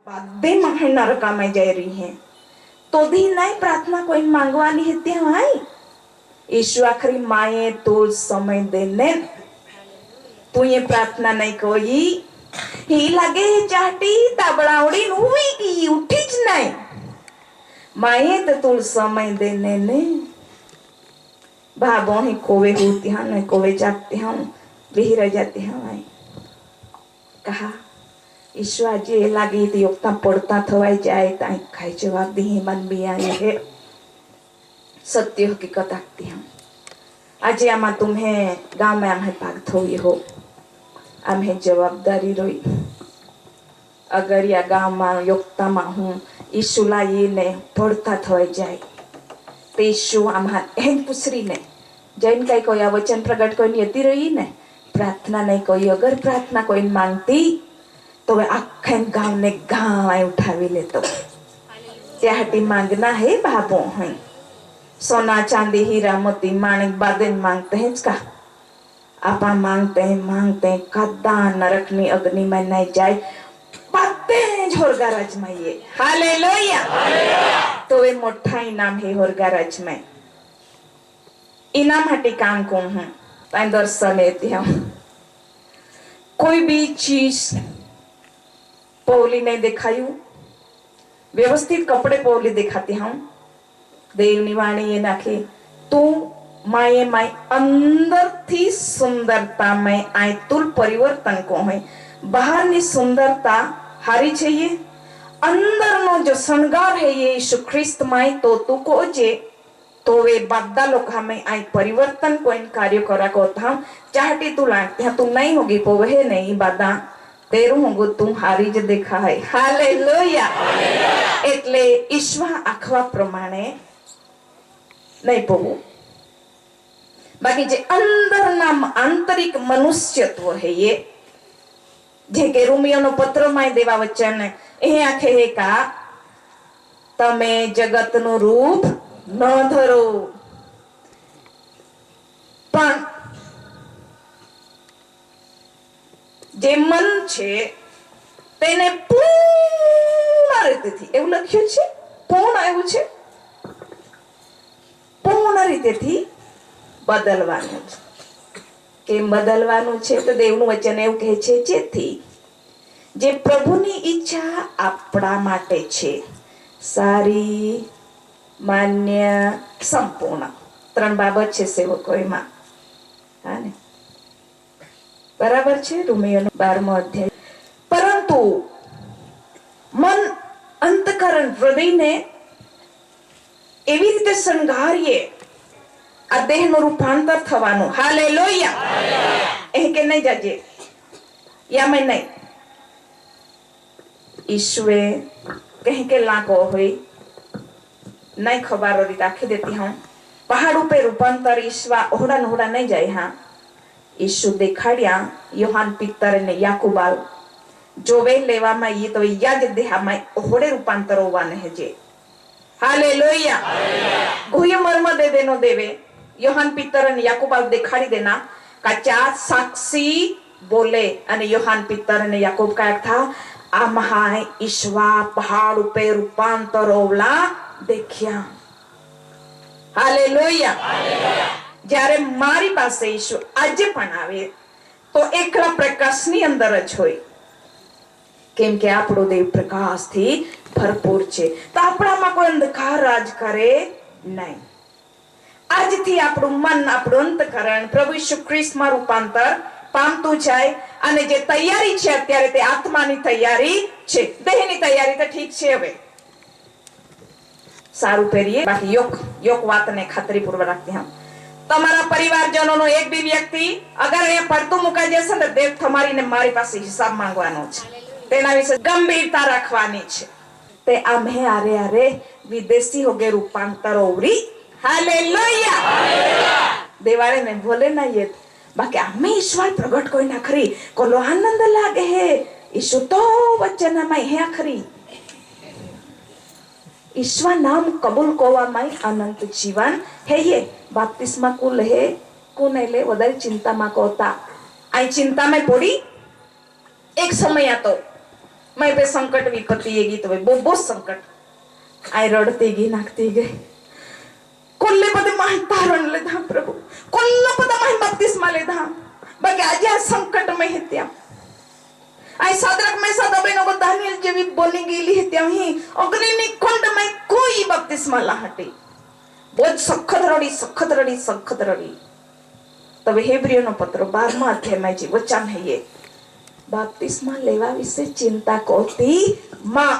बाधे में नरका में जा रही है तो दी नहीं प्रार्थना कोई मांगवानी है ત્યાં आई यीशु आखिरी माए तो समय देने तू ये प्रार्थना नहीं कोई ही लगे चाटी ताबड़ावड़ी हुई की उठी ज नहीं माए तो तू समय देने ने भाभो ही कोवे होती हैं नहीं कोवे जागते हैं वही रह जाते हैं आई कहा ईश्वर जी लगी थी उतना पड़ता थवाई जाए ताई खाई जवाब दी मन भी आई है सत्य हकीकत आती हम आज आमा तुम्हें गांव में आमे भाग थोई हो आमे जवाबदारी रोई अगर या गांव में योक्ता में हूँ ईशु लाई ने पड़ता थवाई जाए तो ईशु आमा एन पुसरी ने जैन कई कोई वचन प्रकट कोई नियति रही ने प्रार्थना नहीं कोई अगर प्रार्थना कोई मांगती तो वे आखन गांव ने गांव आए उठावी ले तो त्याहटी मांगना है भाभो हैं सोना चांदी हीरा मोती माणिक बादन मांगते हैं इसका आपा मांगते हैं कदा नरकनी अग्नि में नहीं जाए बातें हैं होरगाराज में ये हालेलुया तो वे मोटा इनाम है होरगाराज में इनाम हटी काम कौन हूँ ताई दर्शन लेती हूँ कोई भी चीज पौली नहीं दिखायू व्यवस्थित कपड़े पौली दिखाती हूँ देवनी वाणी ये नाखी तू माये माय अंदर थी सुंदरता में आए तुल परिवर्तन को है बाहर ની सुंदरता हारी चाहिए अंदर नो जो श्रृंगार है ये यीशु ख्रिस्त माय तो तू को जे तो वे बद्दा लोग हमें आई परिवर्तन को इन कार्य करा को था चाहती तू लागती है तू नहीं होगी पो वह नहीं बद्दा तेरू होगो तू हारी ज देखा है हालेलुया એટલે ઈશ્વર આખવા પ્રમાણે नहीं पोवो बाकी जे अंदर ना आंतरिक मनुष्यत्व है ये जे के रोमियो नो पत्र में देवा वचन ए आखे है का तमे जगत नो रूप न धरो पण जे मन छे તેને પૂર્ણ રીતેથી એવું લખ્યું છે પૂર્ણ આવ્યું છે પૂર્ણ રીતેથી બદલવાનું છે કેમ બદલવાનું છે તો દેવનું વચન એવું કહે છે જેથી જે પ્રભુની ઈચ્છા આપણા માટે છે સારી માન્ય સંપૂર્ણ ત્રણ બાબત છે સેવકોમાં હા ને બરાબર છે રોમિયોનો 12મો અધ્યાય परंतु मन अंतकरण हृदय ने एवी रीते संघारिए आ देह नो रूपांतर थवानो हालेलुया ए के नहीं जाजे या मैं नहीं ईश्वे कह के लाको होई नहीं खबर री राखी देती हूं पहाड़ों पे रूपांतर ईश्वा ओहड़ा नोहड़ा नहीं जाए हां ईशु देखाड़िया योहान पितर ने याकूबाल जो वे लेवा में ये तो याद देहा में ओहड़े रूपांतर होवाने है जे हालेलुया गुह्य मर्म दे देनो देवे योहान पितर ने याकूबाल दिखाड़ी देना का चार साक्षी बोले अने योहान पितर ने याकूब का था आ महाय ईश्वा पहाड़ पे रूपांतर होवला देखिया हालेलुया જ્યારે મારી પાસે ઈશુ આજે પણ આવે તો એકલા પ્રકાશની અંદર જ હોય કેમ કે આપણો દેવ પ્રકાશથી ભરપૂર છે તો આપણામાં કોઈ અંધકાર રાજ કરે નહીં આજથી આપણું મન આપણું અંતકરણ પ્રભુ ઈસુ ખ્રિસ્તમાં રૂપાંતર પામતું જાય અને જે તૈયારી છે અત્યારે તે આત્માની તૈયારી છે દેહની તૈયારી તો ઠીક છે હવે સારું પહેરીએ બાકી યોક વાતને ખાતરીપૂર્વક રાખતી હા તમારા પરિવારજનોનો એક બી વ્યક્તિ અગર એ પડતું મુકાઈ જશે તો દેવ તમારીને મારી પાસે હિસાબ માંગવાનો છે તેના વિશે ગંભીરતા રાખવાની છે તે આમે આરે આરે વિદેશી હોગે રૂપાંતર ઓવરી હાલેલુયા દેવાળે ને ભોલે ના ये बाकी आमे ईश्वर प्रगट कोई ना खरी कोलो आनंद लागे है ईशु तो वचन में है खरी ईश्वर नाम कबूल कोवा में अनंत जीवन है ये बाप्तिस्मा कुल है कोने ले वदर चिंता मा कोता आई चिंता में पड़ी एक समय तो मैं पे संकट विपत्ति येगी तो बो संकट आई रडती गी नाकती गई कोल्ले पदे माही तारण ले धा प्रभु कोल्ला पदे माही बपतिस्मा ले धा बाकी आज या संकट में हेत्या आई सादरक में सदबेनो को दानियल जेवी बोली गेली हेत्या ही अग्नि कुंड में कोई बपतिस्मा लाहटी बहुत सखत रडी तब हेब्रियो नो पत्र 12वां अध्याय में जी वचन है ये बपतिस्मा लेवा विषय चिंता कोती मां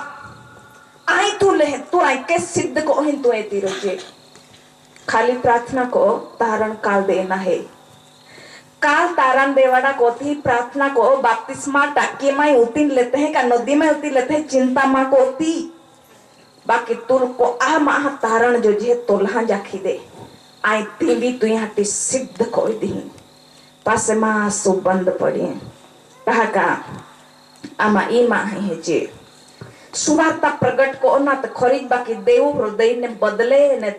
आई तू आई के सिद्ध को हिन तू एती रोजे खाली प्रार्थना को तारण काल देना है काल तारण देवाड़ा को थी प्रार्थना को बपतिस्मा टाके में उतिन लेते हैं का नदी में उतिन लेते हैं चिंता मां को थी बाकी तुल को आ माह तारण जो जे तोल्हा जाखी दे आई तीवी तु यहाँ सिद्ध कोई दी पासे मां सु बंद पड़ी कहा का आमा ई मां है जे सुवार्ता प्रगट को ना तो खरीद बाकी देव हृदय ने बदले ने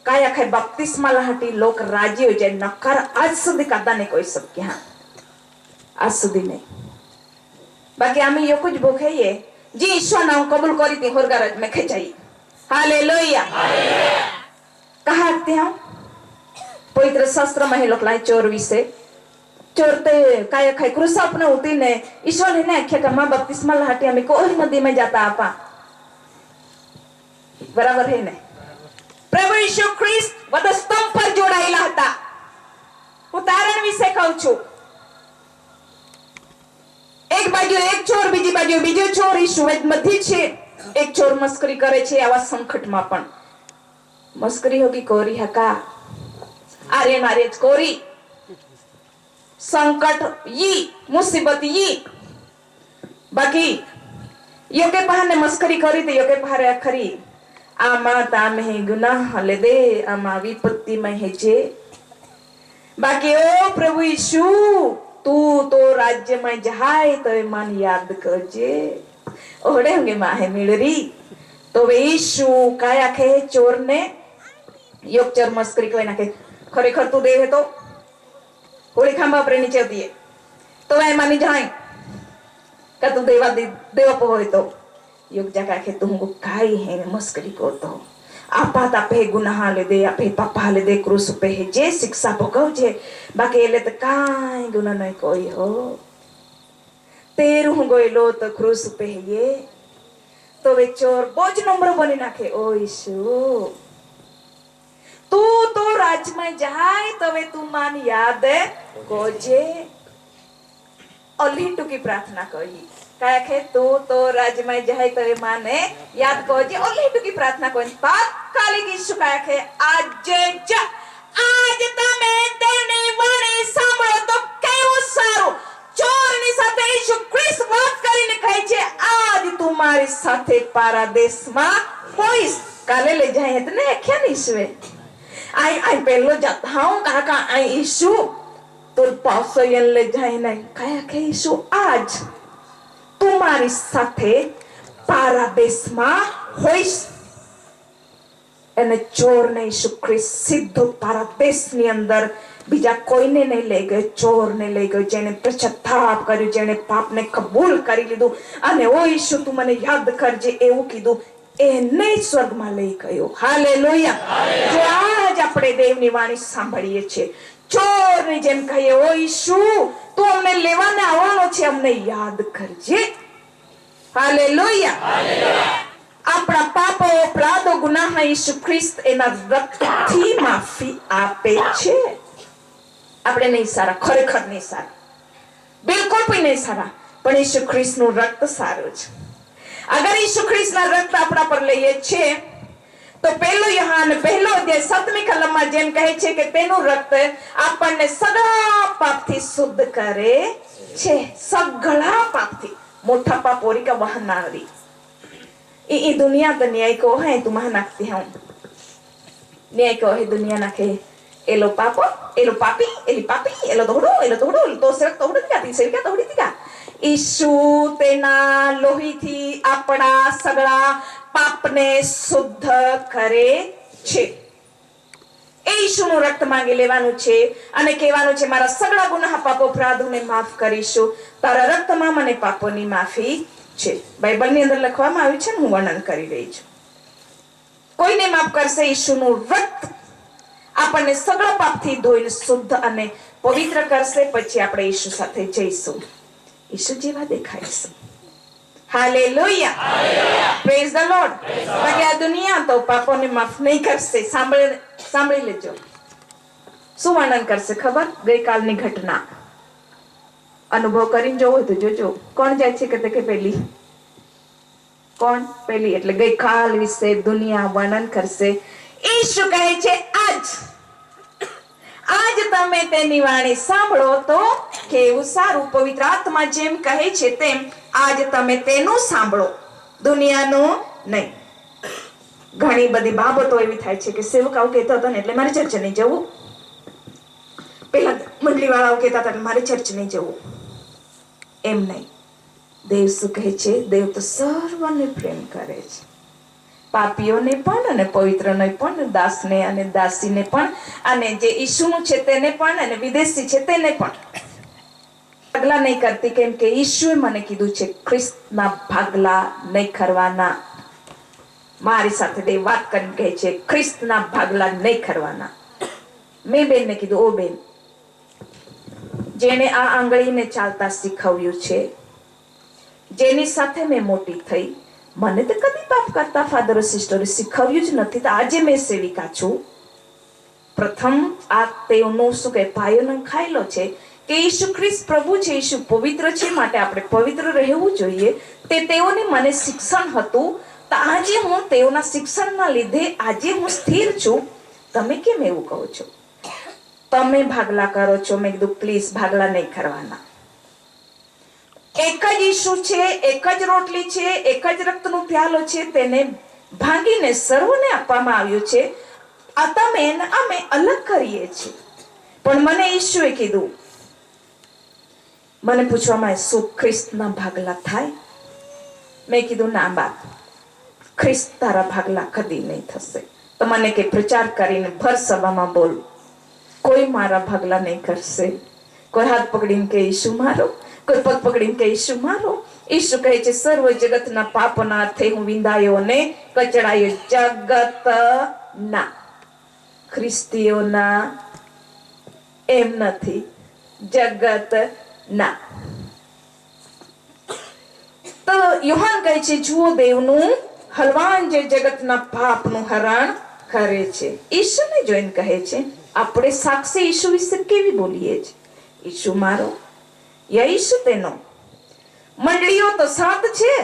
काया खाय बपतिस्मा लाहटी लोक राजी हो जाए नकार आज सुधी कदा ने कोई सब के हाँ आज सुधी नहीं बाकी आमी यो कुछ भूखे ये जी ईश्वर नाम कबूल करी थी होर गरज में खेचाई हालेलुया कहा आते हैं पवित्र शास्त्र में लोग लाई चोर विषय चोरते काय खाय क्रूस अपने होती ने ईश्वर ने आख्या का मां बपतिस्मा लाहटी हमें कोई नदी में जाता आपा बराबर है ने प्रभु यीशु ख्रिस्त वधस्तंभ पर जोड़ायला હતા ઉદાહરણ વિશે કહું છું એક બાજુ એક ચોર બીજી બાજુ બીજો ચોર ઈસુ મધ્ય છે એક ચોર મસ્કરી કરે છે આવા સંકટમાં પણ મસ્કરી હોગી કોરી હકા આર્ય કોરી संकट ये मुसीबत ये बाकी योगे पहाने मस्करी करी तो योगे पहारे अखरी आमा ताम है गुनाह ले दे आमा विपत्ति में है जे बाकी ओ प्रभु यीशु तू तो राज्य में जहाए तो मन याद कर जे ओड़े होंगे माँ है मिलरी तो वे यीशु काया खे चोर ने योग चोर मस्करी कोई ना के खरे खर तू दे है तो होली खांबा पर नीचे दिए तो वह मानी जाए का तू देवा पोए तो योग जगह के तुमको काई है मस्करी को तो आपा तापे गुनाह ले दे आपे पापा ले दे क्रूस पे है जे शिक्षा भोगव जे बाकी ले तो काई गुनाह नहीं कोई हो तेरू गोइलो तो क्रूस पे है ये तो वे चोर बोझ नंबर बने नाखे ओ यीशु तू तो राज में जाए तो वे तू मान याद गोजे ओल्ही टुकी प्रार्थना करी काहे तू तो राज में जाए तो वे माने याद गोजे ओल्ही टुकी प्रार्थना करी तात्कालिक ईशु काहे आज तमे तेनी वाणी सांभळो तो केवुं सारू ચોરની સાથે ઈસુ ખ્રિસ્ત વાત કરીને કહે છે આજ તું મારી સાથે પારાદેશમાં હોઈશ કાલે લઈ જાય એટલે આખ્યા નહીં ઈસુએ आई पहलो जाता हूँ कहा का आई ईशु तो पासो ले जाए नहीं कहा के ईशु आज तुम्हारी साथे पारादेश में होइस एने चोर ने ईशु ख्रिस्त सिद्ध पारादेश ની અંદર બીજા કોઈને નહીં લઈ ગયો ચોર ને લઈ ગયો જેને પશ્ચાતાપ કર્યું જેને પાપને કબૂલ કરી લીધું અને ઓ ઈશુ તું મને યાદ કરજે એવું કીધું એને સ્વર્ગમાં લઈ ગયો હાલેલુયા જો આજ આપણે દેવની વાણી સાંભળીએ છે ચોરની જેમ કહીએ ઓ ઈશુ તું અમને લેવાને આવવાનો છે અમને યાદ કરજે હાલેલુયા આપણા પાપો અપરાધો ગુનાહ ઈશુ ખ્રિસ્ત એના રક્તથી માફી આપે છે આપણે નહીં સારા ખરેખર નહીં સારા બિલકુલ પણ નહીં સારા પણ ઈશુ ખ્રિસ્તનું રક્ત સારું છે अगर यीशु ख्रिस्त ना रक्त अपना पर लઈએ છે તો પહેલો યોહાન પહેલો અધ્યાય 7મી કલમમાં જેમ કહે છે કે તેનું રક્ત આપણને સગળા પાપથી શુદ્ધ કરે છે સગળા પાપથી મોટા પાપ ઓરી का વહનારી ई दुनिया तो न्याय को है तुम नाखती हूं न्याय को है दुनिया नाखे एलो पापो एलो पापी एलो तोड़ो तो सिर तोड़ दिया तीसरे क्या तोड़ी दिया ईशु तेना लोही थी अपना सगड़ा पापने शुद्ध करे छे ईशुનું રક્ત માંગી લેવાનું છે અને કહેવાનું છે મારા સગળા ગુનાહ પાપો અપરાધોને માફ કરીશું તારા રક્તમાં મને પાપોની માફી છે. બાઇબલની અંદર લખવામાં આવ્યું છે ને, હું વર્ણન કરી રહી છું. કોઈને માફ કરશે, ઈશુનું રક્ત આપણને સગળા પાપથી ધોઈને શુદ્ધ અને પવિત્ર કરશે. પછી આપણે ઈશુ સાથે જઈશું, ઈશુ જેવા દેખાઈશું. Hallelujah, praise the Lord. બાકી આ દુનિયા તો પાપોને માફ નહીં કરશે. સાંભળી લેજો. શું વર્ણન કરશે ખબર? ગઈકાલની ઘટના અનુભવ કરીને જોવો તો જોજો. કોણ જાય છે કે પેલી? કોણ પેલી? એટલે ગઈકાલ વિશે દુનિયા વર્ણન કરશે. ઈશુ કહે છે આજ તમે તેની વાણી સાંભળો તો કેવું સારું. પવિત્ર આત્મા જેમ કહે છે તેમ આજ તમે તેનું સાંભળો, દુનિયાનું નહીં. ઘણી બધી બાબતો એવી થાય છે કે સેવકાઓ કહેતા હતા ને એટલે મારે ચર્ચ નહીં જવું, પેલા મંડળી વાળાઓ કહેતા હતા મારે ચર્ચ નહીં જવું. એમ નહીં. દેવ શું કહે છે? દેવ તો સર્વને પ્રેમ કરે છે, પાપીઓને પણ અને પવિત્રને પણ, દાસને અને દાસીને પણ, અને જે ઈશુનું છે તેને પણ, અને વિદેશી છે તેને પણ. ભાગલા નહીં કરતી, કેમ કે ઈશુએ મને કીધું છે ખ્રિસ્તના ભાગલા નહીં કરવાના. મારી સાથે દેવ વાત કરીને કહે છે ખ્રિસ્તના ભાગલા નહીં કરવાના. મેં બેનને કીધું, ઓ બેન, જેને આ આંગળીને ચાલતા શીખવ્યું છે, જેની સાથે મેં મોટી થઈ, મને તો કદી પાપ કરતા ફાધરો સિસ્ટરે શીખવ્યું જ નથી. તો આજે મેં સેવિકા છું. પ્રથમ આ તેઓનો શું કહે પાયો નંખાયેલો છે કે ઈસુ ખ્રિસ્ત પ્રભુ છે, ઈસુ પવિત્ર છે, માટે આપણે પવિત્ર રહેવું જોઈએ. તે તેઓને મને શિક્ષણ હતું. તો આજે હું તેઓના શિક્ષણના લીધે આજે હું સ્થિર છું. તમે કેમ એવું કહો છો? તમે ભાગલા કરો છો. મેં કીધું પ્લીઝ ભાગલા નહીં કરવાના. એક જ ઈસુ છે, એક જ રોટલી છે, એક જ રક્તનો પ્યાલો છે, તેને ભાંગીને સર્વને આપવામાં આવ્યું છે. આ તમે અમે અલગ કરીએ છીએ. પણ મને ઈશુએ કીધું, મને પૂછવામાં શું ખ્રિસ્તના ભાગલા થાય? મેં કીધું ના બાપ, ખ્રિસ્ત તારા ભાગલા કદી નહીં થશે. તો મને કે પ્રચાર કરીને ભર સભામાં બોલ, કોઈ મારા ભાગલા નહીં કરશે. કોઈ હાથ પકડીને કે ઈશુ મારો, કોઈ પગ પકડીને કે ઈશુ મારો. ઈશુ કહે છે સર્વ જગતના પાપના અર્થે હું વિંદાયો અને કચડાયો, જગતના, ખ્રિસ્તીઓના એમ નથી, જગતના. તો યોહાન કહે છે જુઓ દેવનું હલવાન જે જગતના પાપનું હરણ કરે છે. ઈશુને જોઈને કહે છે આપણે સાક્ષી ઈશુ વિશે કેવી બોલીએ છીએ? ઈશુ મારો યા ઈશુ તેનો. મંડળીઓ તો 7 છે.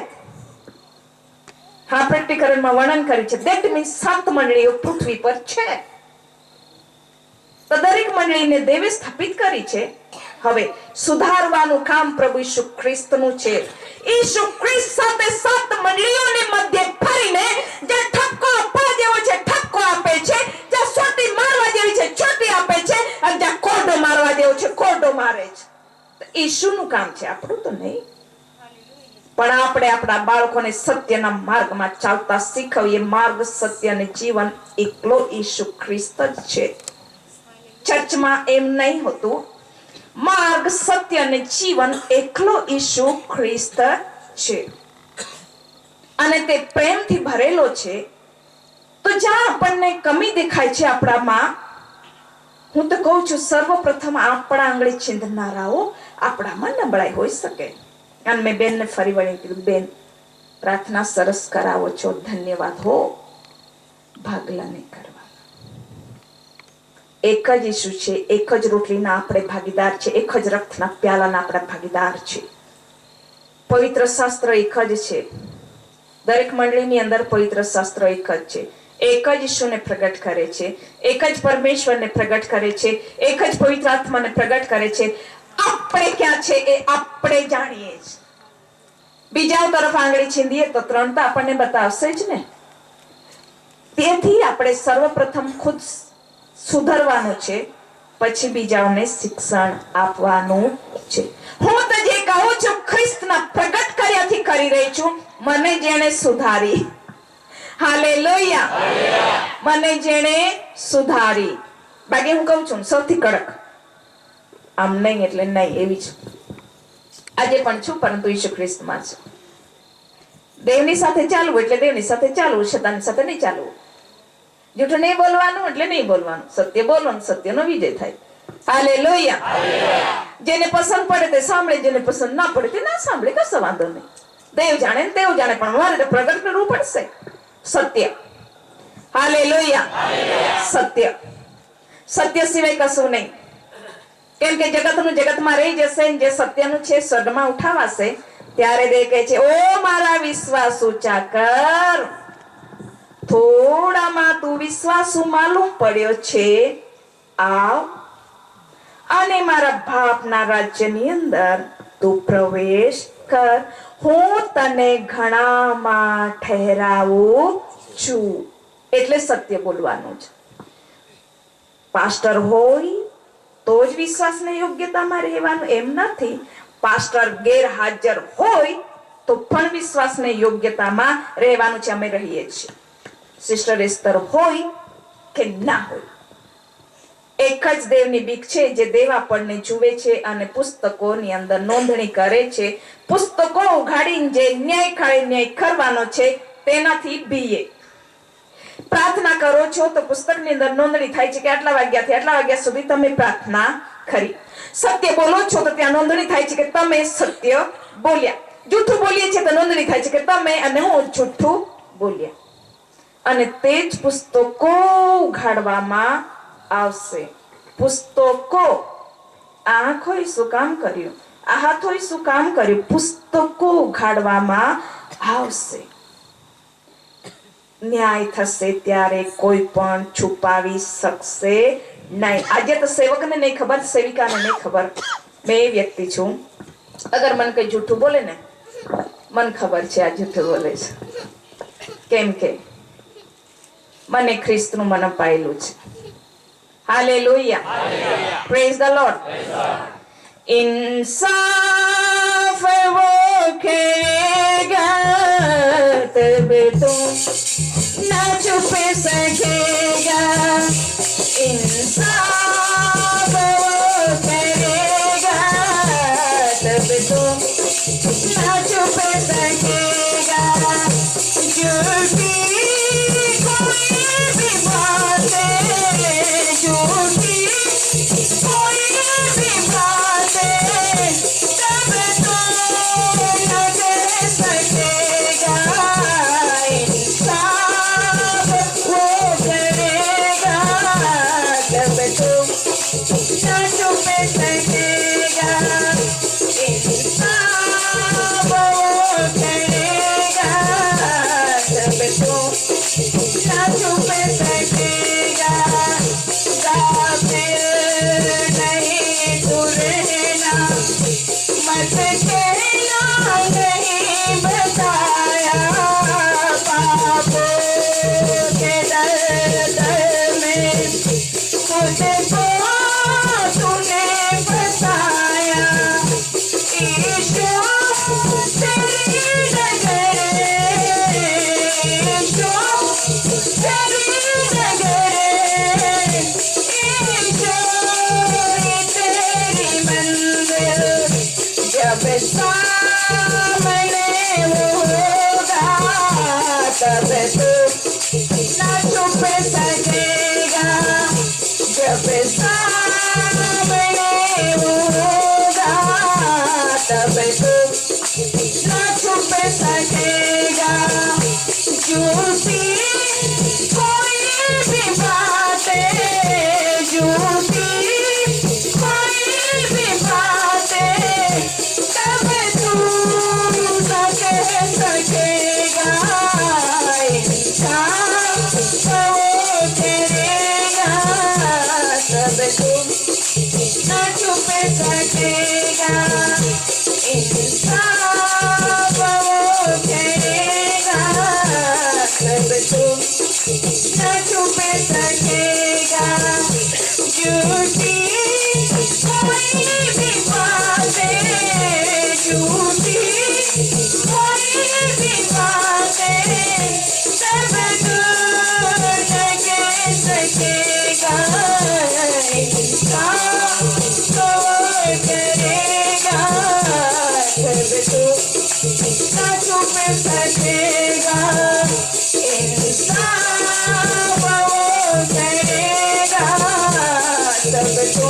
હા, પ્રેક્ટિકલમાં વર્ણન કરી છે. ધેટ મીન્સ 7 મંડળીઓ પૃથ્વી પર છે. તો દરેક મંડળીને દેવે સ્થાપિત કરી છે. હવે સુધારવાનું કામ પ્રભુ ઈસુ ખ્રિસ્તનું છે. ઈસુ ખ્રિસ્ત સાથે 7 મંડળીઓને મધ્ય ફરીને જે ઠપકો આપવા જેવો છે ઠપકો આપે છે, જે સોટી મારવા જેવી છે ચોટી આપે છે, અને જે કોરડો મારવા જેવો છે કોરડો મારે છે. ઈશુનું કામ છે, આપણું તો નહીં. પણ આપણે આપણા બાળકોને સત્યના માર્ગમાં ચાલતા શીખવીએ. માર્ગ, સત્ય અને જીવન એકલો ઈસુ ખ્રિસ્ત જ છે. ચર્ચમાં એમ નહીં હોતું. માર્ગ, સત્ય અને જીવન એકલો ઈસુ ખ્રિસ્ત છે, અને તે પ્રેમથી ભરેલો છે. તો જ્યાં આપણને કમી દેખાય છે આપણામાં, હું તો કહું છું સર્વપ્રથમ આપણા આંગળી ચીંધનારાઓ આપણામાં નબળાઈ હોઈ શકે. અને મેં બેનને ફરી વળી કીધું, બેન પ્રાર્થના સરસ કરાવો છો, ધન્યવાદ હો, ભાગલા નહીં કરવા. એક જ ઈસુ છે, એક જ રોટલીના આપણે ભાગીદાર છે, એક જ રક્તના પ્યાલાના આપણે ભાગીદાર છે. પવિત્ર શાસ્ત્ર એક જ છે. દરેક મંડળીની અંદર પવિત્ર શાસ્ત્ર એક જ છે. એક જ ઈશુને પ્રગટ કરે છે, એક જ પરમેશ્વરને પ્રગટ કરે છે, એક જ પવિત્ર આત્માને પ્રગટ કરે છે. આપણે ક્યાં છે એ આપણે જાણીએ છીએ. બીજા તરફ આંગળી છીંદીએ તો 3 તો આપણને બતાવશે જ ને. તેથી આપણે સર્વપ્રથમ ખુદ સુધરવાનું છે, પછી બીજાઓને શિક્ષણ આપવાનું છે. હું તો જે કહું છું ખ્રિસ્તના પ્રગટ કર્યાથી કરી રહી છું. મને જેણે સુધારી, હાલેલુયા, મને જેણે સુધારી. બાકી હું કહું છું સૌથી કડક, આમ નહીં એટલે નહીં એવી છું. આજે પણ છું, પરંતુ ઈસુ ખ્રિસ્તમાં છું. દેવની સાથે ચાલવું એટલે દેવની સાથે ચાલવું, શેતાનની સાથે નહીં ચાલવું. જૂઠું નહીં બોલવાનું એટલે નહીં બોલવાનું, સત્ય બોલવાનું, સત્યનો વિજય થાય. હાલેલુયા. જેને પસંદ પડે તે સાંભળે, જેને પસંદ ના પડે તે ના સાંભળે, કશો વાંધો નહીં. દેવ જાણે ને દેવ જાણે, પણ મારે તો પ્રગટ કરવું પડશે સત્ય. હાલેલુયા. સત્ય, સત્ય સિવાય કશું નહીં. કેમ કે જગતનું જગતમાં રહી જશે, જે સત્યનું છે સ્વર્ગમાં ઉઠાવાશે. ત્યારે દે કહે છે, ઓ મારા વિશ્વાસુ ચાકર, થોડામાં તું વિશ્વાસુ માલુમ પડ્યો છે, આવ અને મારા બાપના રાજ્યની અંદર તું પ્રવેશ કર, હું તને ઘણામાં ઠહેરાવું છું. એટલે સત્ય બોલવાનું છે. પાસ્ટર હોય તો જ વિશ્વાસને યોગ્યતામાં રહેવાનું એમ નથી. પાસ્ટર ગેરહાજર હોય તો પણ વિશ્વાસને યોગ્યતામાં રહેવાનું છે. અમે રહીએ છીએ. સિસ્ટર એસ્તર હોય કે ના હોય, એક જ દેવની બીક છે, જે દેવ આપણને જુએ છે અને પુસ્તકોની અંદર નોંધણી કરે છે. પુસ્તકો ઉઘાડીને જે ન્યાય કરવાનો છે તેનાથી બીએ. પ્રાર્થના કરો છો તો પુસ્તકની અંદર નોંધણી થાય છે કે આટલા વાગ્યાથી આટલા વાગ્યા સુધી તમે પ્રાર્થના કરી. સત્ય બોલો છો તો ત્યાં નોંધણી થાય છે કે તમે સત્ય બોલ્યા. જૂઠું બોલીએ છીએ તો નોંધણી થાય છે કે તમે અને હું જૂઠું બોલ્યા. અને તે જ પુસ્તકો ઉઘાડવામાં આવશે. પુસ્તકો, આંખોય શું કામ કર્યું, આ હાથોય શું કામ કર્યું, પુસ્તકો ઉઘાડવામાં આવશે. ન્યાય થશે ત્યારે કોઈ પણ છુપાવી શકશે નહીં. આજે તો સેવકને નહીં ખબર, સેવિકાને નહીં ખબર. મેં એ વ્યક્તિ છું, અગર મને કઈ જૂઠું બોલે ને, મને ખબર છે આ જૂઠું બોલે છે. કેમ કે મને ખ્રિસ્તનું મન અપાયેલું છે. હાલેલુયા. Praise the Lord. इंसाफ वो करेगा तब तुम न छुप सकेगा. इंसाफ वो करेगा तब तुम न छुप सकेगा. झूठी कोई भी बातें, झूठी कोई भी बातें तब तो न कर सकेगा. इंसाफ वो करेगा तब तो न छुप सकेगा. इंसाफ वो करेगा तब तो न छुप सकेगा. नहीं तू रहना, मत कहना नहीं बताया. पापों के दर्द में खुद को तूने फंसाया. ईशु तेरी नजर, ईशु तेरी नजर, जब सामने वो होगा तब तो न छुप सकेगा. जब सामने वो होगा तब तो न छुप सकेगा. झूठी कोई भी बातें, झूठी कोई भी बातें तब तू न कह सकेगा. इंसाफ वो करेगा तब तू न छुप सकेगा. इंसाफ वो करेगा तब तू न छुप सकेगा. झूठी कोई भी बातें, झूठी कोई भी बातें तब तू न कह सकेगा. इंसाफ वो करेगा तब तू न छुप में सकेगा, इंसान वो करेगा, सबको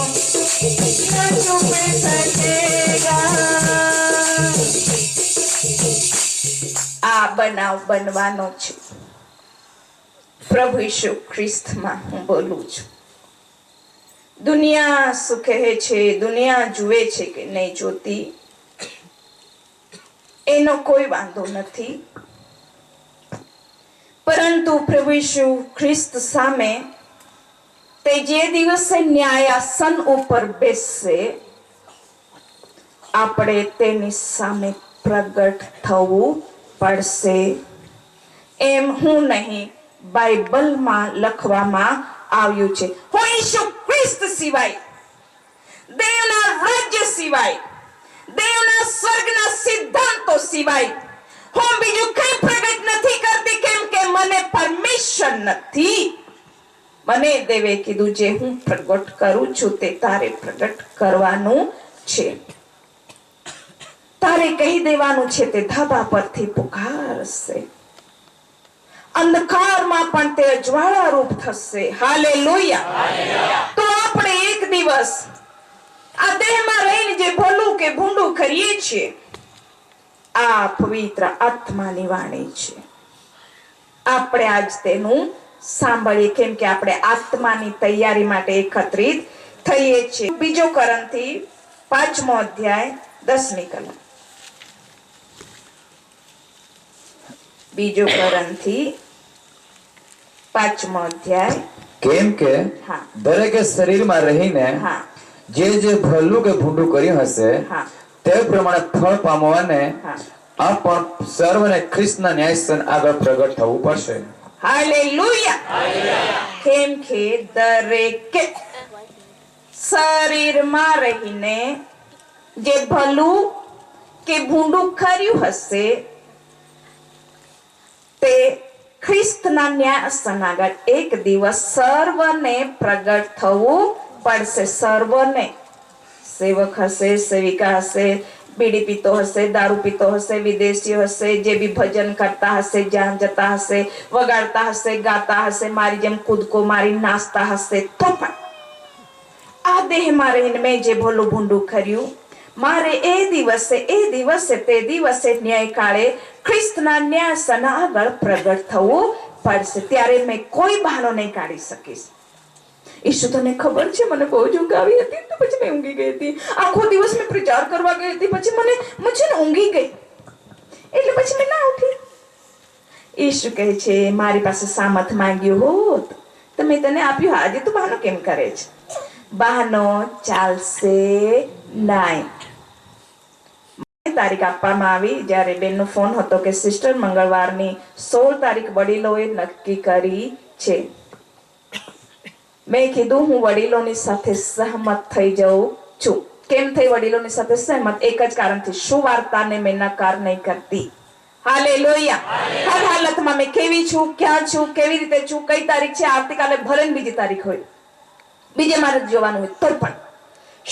न छुप सकेगा। આ બનાવ બનવાનો છે. પ્રભુ ઈસુ ખ્રિસ્તમાં હું બોલું છું. દુનિયા શું કહે છે, દુનિયા જુએ છે કે નહીં જોતી, એનો કોઈ વાંધો નથી, પરંતુ પ્રભુ ઈસુ ખ્રિસ્ત સામે તે જે દિવસે ન્યાયાસન ઉપર બેસશે, આપણે તેની સામે પ્રગટ થવું પડશે. એમ હું નહીં, બાઇબલમાં લખવામાં આવ્યું છે. હું ઈસુ ખ્રિસ્ત સિવાય, દેવના રાજ્ય સિવાય, દેવના સ્વર્ગના સિદ્ધાંતો સિવાય હું બીજું કંઈ પ્રગટ નથી કરતી, કેમ કે મને પરમિશન નથી. મને દેવે કીધું જે હું પ્રગટ કરું છું તે તારે પ્રગટ કરવાનું છે. તારે કહી દેવાનું છે, તે ધાબા પરથી પુકારશે, અંધકારમાં પણ તે જ્વાળા રૂપ થશે. હાલેલુયા. તો આપણે એક દિવસ આ દેહમાં રહીને જે ભલું કે ભૂંડું કરીએ છીએ, આ પવિત્ર આત્માની વાણી છે. આપણે આજ તેનું સાંભળીએ, કેમ કે આપણે આત્માની તૈયારી માટે એકત્રિત થઈએ છીએ. બીજો કોરિન્થી 5મો અધ્યાય 10મી કલમ. બીજો કોરિન્થી 5મો અધ્યાય. કેમ કે દરેકે શરીરમાં રહીને જે જે ભલું કે ભૂંડું કર્યું હશે તે પ્રમાણે ફળ પામવાને આ પણ સર્વને ખ્રિસ્તના ન્યાયસન આગળ પ્રગટ થવું પડશે. હાલેલુયા. કેમ કે દરેકે શરીરમાં રહીને જે ભલું કે ભૂંડું કર્યું હશે તે ખ્રિસ્તના ન્યાયાસન આગળ એક દિવસ સર્વને પ્રગટ થવું પડશે. સર્વને. સેવક હશે, સેવિકા હશે, બીડી પીતો હશે, દારૂ પીતો હશે, વિદેશી હશે, જે બી ભજન કરતા હશે, જ્યાં જતા હશે, વગાડતા હશે, ગાતા હશે, મારી જેમ કૂદકો મારી નાચતા હશે, તો પણ આ દેહમાં રહીને મેં જે ભલું ભૂંડું કર્યું, મારે એ દિવસે તે દિવસે ન્યાય કાળે ખ્રિસ્તના ન્યાયાસન આગળ પ્રગટ થવું પડશે. ત્યારે મેં કોઈ બહાનો નહીં કાઢી શકીશ. ઈસુ તને ખબર છે, મને બહુ જ ઊંઘ આવી હતી, તો પછી મેં ઊંઘી ગઈ હતી. આખો દિવસ મેં પ્રચાર કરવા ગઈ હતી, પછી મને ઊંઘી ગઈ, એટલે પછી મેં ના ઉઠી. ઈસુ કહે છે, મારી પાસે સામર્થ માંગ્યું હોત તો મેં તને આપ્યું, આજે તું બહાનો કેમ કરે છે? બહાનો ચાલશે નહીં. તારીખ આપવામાં આવી જ્યારે બેનનો ફોન હતો કે સિસ્ટર મંગળવારની 16 તારીખ વડીલોએ નક્કી કરી છે. મેં કીધું હું વડીલોની સાથે સહમત થઈ જાઉં છું. કેમ થઈ વડીલોની સાથે સહમત? એક જ કારણથી, શું વાર્તાને મેં નકાર નહીં કરતી. હાલેલુયા. હર હાલતમાં મેં કેવી છું, ક્યાં છું, કેવી રીતે છું, કઈ તારીખ છે, આવતીકાલે ભલે બીજી તારીખ હોય, બીજે મારે જોવાનું હોય, તો પણ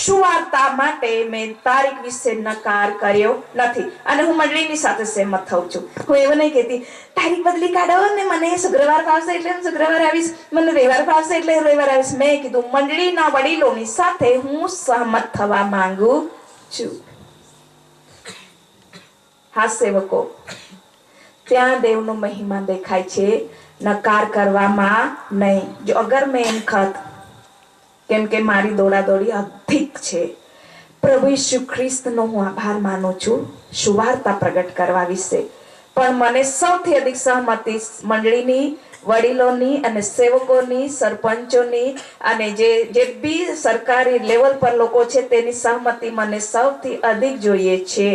સુવાર્તા માટે મેં તારીખ વિશે નકાર કર્યો નથી. અને હું મંડળીની સાથે સહેમત થઉં છું. હું એવું નહીં કહેતી તારીખ બદલી કાઢો ને મને શુક્રવાર ફાવશે એટલે હું શુક્રવાર આવીશ, મને રવિવાર ફાવશે એટલે રવિવાર આવીશ. મેં કીધું મંડળીના વડીલોની સાથે હું સહમત થવા માંગુ છું. હા સેવકો, ત્યાં દેવનો મહિમા દેખાય છે, નકાર કરવામાં નહીં. જો અગર મેં એમ ખત, કેમ કે મારી દોડાદોડી અધિક છે. પ્રભુ ઈસુ ખ્રિસ્તનો હું આભાર માનું છું સુવાર્તા પ્રગટ કરવા વિશે, પણ મને સૌથી અધિક સહમતિ મંડળીની, વડીલોની અને સેવકોની, સરપંચોની અને જે બી સરકારી લેવલ પર લોકો છે તેની સહમતિ મને સૌથી અધિક જોઈએ છે.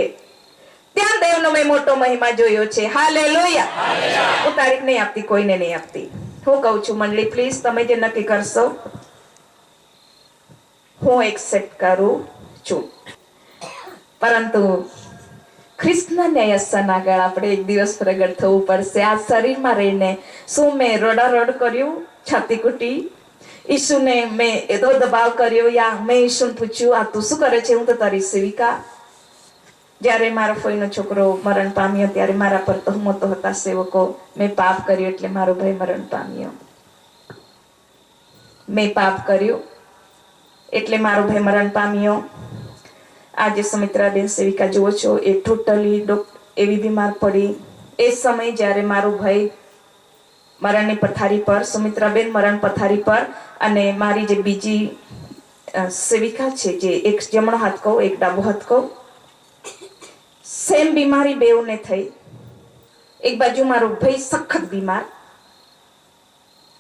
ત્યાં દેવનો મેં મોટો મહિમા જોયો છે. હાલેલુયા. હું તારીખ નહીં આપતી, કોઈને નહીં આપતી. હું કહું છું મંડળી, પ્લીઝ તમે જે નક્કી કરશો હું એક્સેપ્ટ કરું છું, પરંતુ ખ્રિસ્તના ન્યાયાસન આગળ આપણે એક દિવસ પ્રગટ થવું પડશે. આ શરીરમાં રહીને શું મેં રોડારોડ કર્યું, છાતી કૂટી, ઈસુને મેં એવો દબાવ કર્યો, યા મેં ઈસુને પૂછ્યું આ તું શું કરે છે, હું તો તારી સેવિકા. જ્યારે મારો ફોઈનો છોકરો મરણ પામ્યો ત્યારે મારા પર તહમતો હતા સેવકો, મેં પાપ કર્યું એટલે મારો ભાઈ મરણ પામ્યો, મેં પાપ કર્યું એટલે મારો ભાઈ મરણ પામ્યો. આજે સુમિત્રાબેન સેવિકા જુઓ છો, એ ટોટલી એવી બીમાર પડી. એ સમય જ્યારે મારો ભાઈ મરણની પથારી પર, સુમિત્રાબેન મરણ પથારી પર, અને મારી જે બીજી સેવિકા છે, જે એક જમણો હાથ કહું એક ડાબો હાથ કહું, સેમ બીમારી બેઉને થઈ. એક બાજુ મારો ભાઈ સખત બીમાર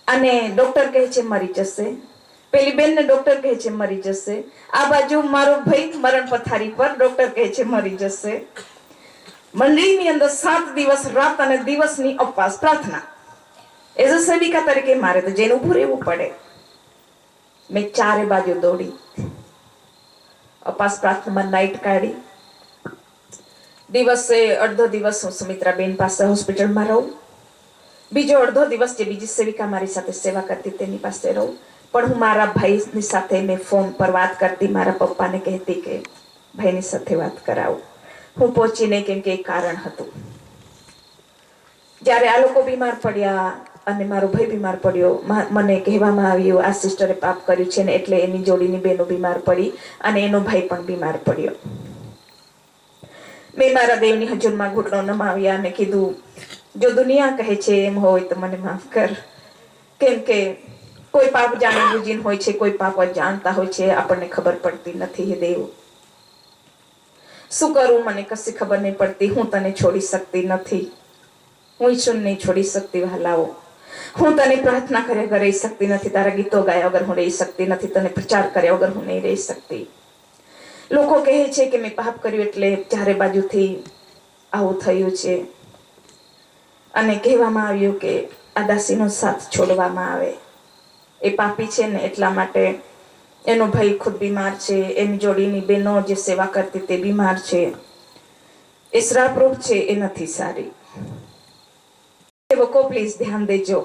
અને ડોક્ટર કહે છે મરી જશે, પેલી બેનને ડોક્ટર કહે છે મરી જશે, આ બાજુ મારો ભાઈ મરણ પથારી પર, ડોક્ટર કહે છે મરી જશે. મંડળીની અંદર 7 દિવસ રાત અને દિવસની ઉપવાસ પ્રાર્થના. એઝ અ સેવિકા તરીકે મારે તો જેને ઊભું રહેવું પડે. મેં 4 બાજુ દોડી, ઉપવાસ પ્રાર્થનામાં નાઈટ કાઢી. દિવસે અડધો દિવસ હું સુમિત્રાબેન પાસે હોસ્પિટલમાં રહું, બીજો અડધો દિવસ જે બીજી સેવિકા મારી સાથે સેવા કરતી તેની પાસે રહું. પણ હું મારા ભાઈની સાથે મેં ફોન પર વાત કરતી, મારા પપ્પાને કહેતી કે ભાઈની સાથે વાત કરાવું. હું પહોંચી નહીં, કેમ કે એક કારણ હતું. જ્યારે આ લોકો બીમાર પડ્યા અને મારો ભાઈ બીમાર પડ્યો, મને કહેવામાં આવ્યું આ સિસ્ટરે પાપ કર્યું છે ને એટલે એની જોડીની બહેનો બીમાર પડી અને એનો ભાઈ પણ બીમાર પડ્યો. મેં મારા દેવની હજુરમાં ઘૂંટણો નમાવ્યા અને કીધું, જો દુનિયા કહે છે એમ હોય તો મને માફ કર, કેમ કે કોઈ પાપ જાણી બુજીને હોય છે, કોઈ પાપ જાણતા હોય છે, આપણને ખબર પડતી નથી. હે દેવ, શું કરું મને કશી ખબર નહીં પડતી. હું તને છોડી શકતી નથી, હું ઈશ્વરને નહીં છોડી શકતી. વહાલાઓ, હું તને પ્રાર્થના કર્યા વગર રહી શકતી નથી, તારા ગીતો ગાયા વગર હું રહી શકતી નથી, તને પ્રચાર કર્યા વગર હું નહીં રહી શકતી. લોકો કહે છે કે મેં પાપ કર્યું એટલે ચારે બાજુથી આવું થયું છે, અને કહેવામાં આવ્યું કે આ દાસીનો સાથ છોડવામાં આવે. એ પાપી છે ને એટલા માટે, એનો ભાઈ ખુદ બીમાર છે, એની જોડીની બહેનો જે સેવા કરતી તે બીમાર છે, એ શ્રાપરૂપ છે, એ નથી સારી. સેવકો પ્લીઝ ધ્યાન દેજો,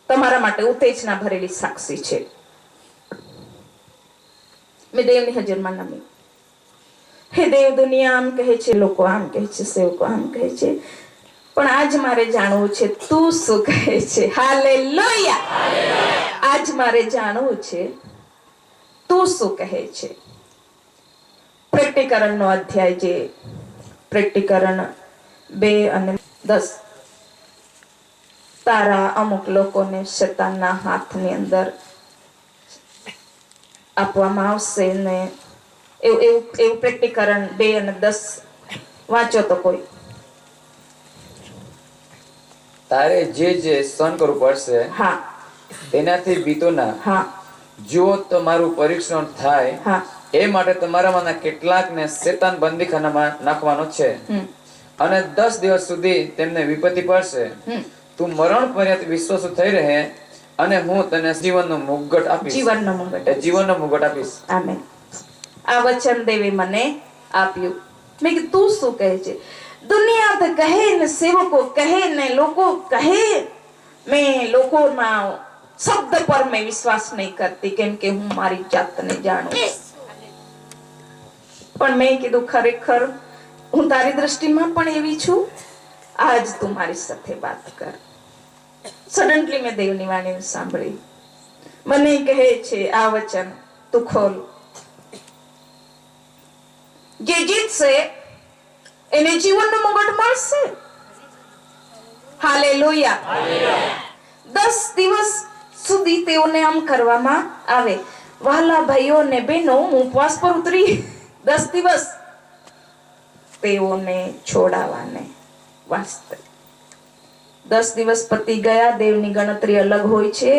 તમારા માટે ઉત્તેજના ભરેલી સાક્ષી છે. મેં દેવની હાજરમાં નમી. હે દેવ, દુનિયા આમ કહે છે, લોકો આમ કહે છે, સેવકો આમ કહે છે, પણ આજ મારે જાણવું છે તું શું કહે છે. હાલેલુયા! આજ મારે જાણવું છે તું શું કહે છે. પ્રકટીકરણનો અધ્યાય, જે પ્રકટીકરણ 2 અને 10, તારા અમુક લોકોને શૈતાનના હાથની અંદર આપવામાં આવશે ને એવું પ્રકટીકરણ 2 અને 10 વાંચો તો કોઈ. તારે જે સહન કરવું પડશે, હા, તેનાથી બીતો ના. હા, જો તમારું પરીક્ષણ થાય, હા, એ માટે તમારામાંના કેટલાકને શેતાન બંદીખાનામાં નાખવાનો છે, અને 10 દિવસ સુધી તેમને વિપત્તિ પડશે. તું મરણ પર્યંત વિશ્વાસુ થઈ રહે અને હું તને જીવનનો મુગટ આપીશ. જીવનનો મુગટ આપીશ. આમેન. આ વચન દેવે મને આપ્યું. મેં કીધું તું શું કહે છે. દુનિયા તો કહે ને, સેવકો કહે ને, લોકો કહે, મેં લોકોના શબ્દ પર મેં વિશ્વાસ નહીં કરતી, કેમ કે હું મારી જાતને જાણું. પણ મેં કીધું ખરેખર હું તારી દ્રષ્ટિમાં પણ એવી છું. આજ તું મારી સાથે વાત કર. સડનલી મેં દેવની વાણી સાંભળી. મને કહે છે આ વચન તું ખોલ. જે જીતશે એને જીવનનો મુગટ મળશે. હાલેલુયા! 10 દિવસ સુધી તેઓને આમ કરવામાં આવે. વહાલા ભાઈઓ ને બહેનો, હું ઉપવાસ પર ઉતરી 10 દિવસ તેઓને છોડાવાને વાસ્તે. 10 દિવસ પતી ગયા. દેવની ગણતરી અલગ હોય છે.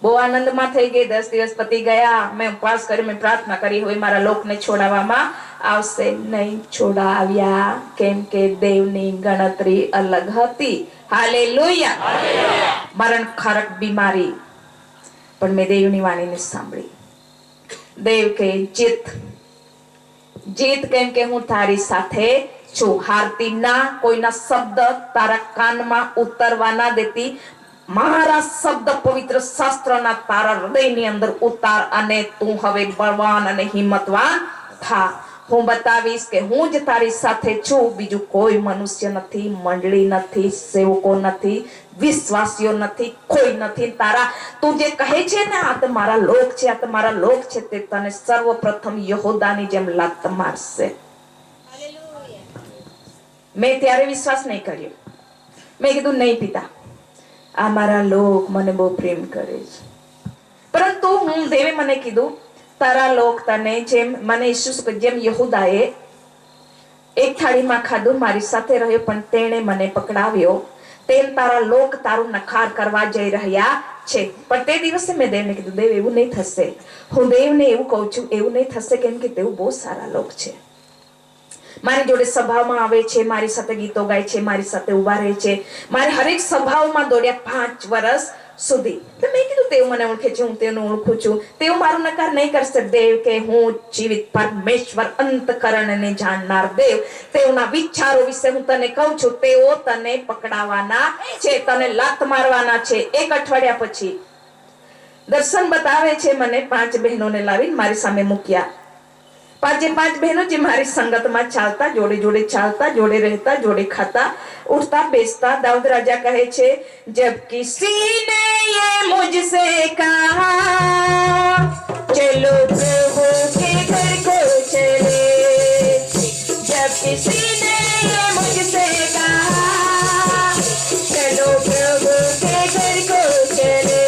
બહુ આનંદમાં થઈ ગઈ. 10 દિવસ પતી ગયા, મેં ઉપવાસ કરી, મેં પ્રાર્થના કરી, હવે મારા લોકને છોડાવવામાં આવશે. નહીં છોડાવ્યા, કેમ કે દેવની ગણતરી અલગ હતી. હાલેલુયા! મરણકારક બીમારી, પણ મેં દેવની વાણીને સાંભળી. દેવ કે જીત, જીત, કેમ કે હું તારી સાથે છું. હારતી ના. કોઈના શબ્દ તારા કાનમાં ઉતરવા ના દેતી. મારા શબ્દ પવિત્ર શાસ્ત્રના તારા હૃદયની અંદર ઉતાર, અને તું હવે બળવાન અને હિંમતવાન થા. હું બતાવીશ કે હું જ તારી સાથે છું, બીજું કોઈ મનુષ્ય નથી, મંડળી નથી, સેવકો નથી, વિશ્વાસીઓ નથી, કોઈ નથી. તારા તું જે કહે છે ને આ તો મારા લોક છે, આ તો મારા લોક છે, તે તને સર્વપ્રથમ યહૂદાની જેમ લાત મારશે. મેં ત્યારે વિશ્વાસ નહીં કર્યો. મેં કીધું નહીં પિતા, આ મારા લોક મને બહુ પ્રેમ કરે છે. પરંતુ હું દેવે મને કીધું તારા લોક તને જેમ મને ઈસુ જેમ યહૂદાએ એક થાળીમાં ખાધું, મારી સાથે રહ્યો, પણ તેણે મને પકડાવ્યો, તેમ તારા લોક તારું નખાર કરવા જઈ રહ્યા છે. પણ તે દિવસે મેં દેવને કીધું દેવ એવું નહીં થશે. હું દેવને એવું કહું છું એવું નહીં થશે, કેમ કે તેઓ બહુ સારા લોક છે. મારી જોડે સભામાં આવે છે, મારી સાથે ગીતો ગાય છે, મારી સાથે ઉભા રહે છે, મારી હરેક સભાઓમાં દોડ્યા 5 વર્ષ સુધી. તો મેં કીધું તેઓ મને ઓળખે છે, હું તેઓને ઓળખું છું, તેઓ મારો નકાર નહીં કરશે. દેવ કે હું જીવિત પરમેશ્વર અંતકરણને જાણનાર દેવ, તેઓના વિચારો વિશે હું તને કહું છું. તેઓ તને પકડાવાના છે, તને લાત મારવાના છે. 1 અઠવાડિયા પછી દર્શન બતાવે છે મને 5 બહેનોને લાવીને મારી સામે મૂક્યા. 5 બહેનો જે મારી સંગતમાં ચાલતા, જોડે જોડે ચાલતા, જોડે રહેતા, જોડે ખાતા, उठता बेचता. दाऊद राजा कहे छे जब किसी ने ये मुझसे कहा चलो प्रभु के घर को चले, जब किसी ने ये मुझसे कहा चलो प्रभु के घर को चले,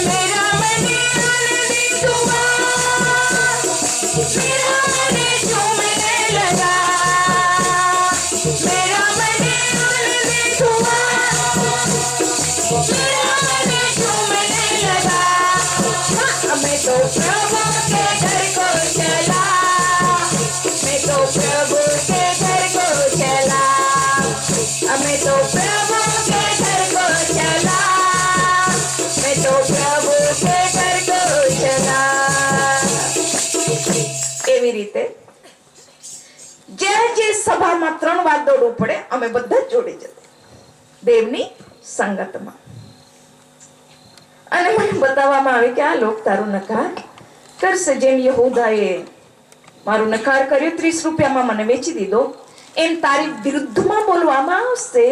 मेरा मन आनंदित हुआ, मेरा मन झूमने लगा, मेरा मन आनंदित हुआ, मेरा मन झूमने लगा. मैं तो प्रभु के घर को चला, मैं तो प्रभु के घर को चला, मैं तो प्रभु के घर को चला, मैं तो प्रभु के घर को चला. એવી રીતે જે સભામાં 3 વાર દોડવું પડે અમે બધા જોડે જતા દેવની સંગતમાં. અને મને બતાવવામાં આવે કે આ લોક તારો નકાર કરશે, જેમ યહૂદાએ મારો નકાર કર્યો, 30 રૂપિયામાં મને વેચી દીધો, એમ તારી વિરુદ્ધમાં બોલવામાં આવશે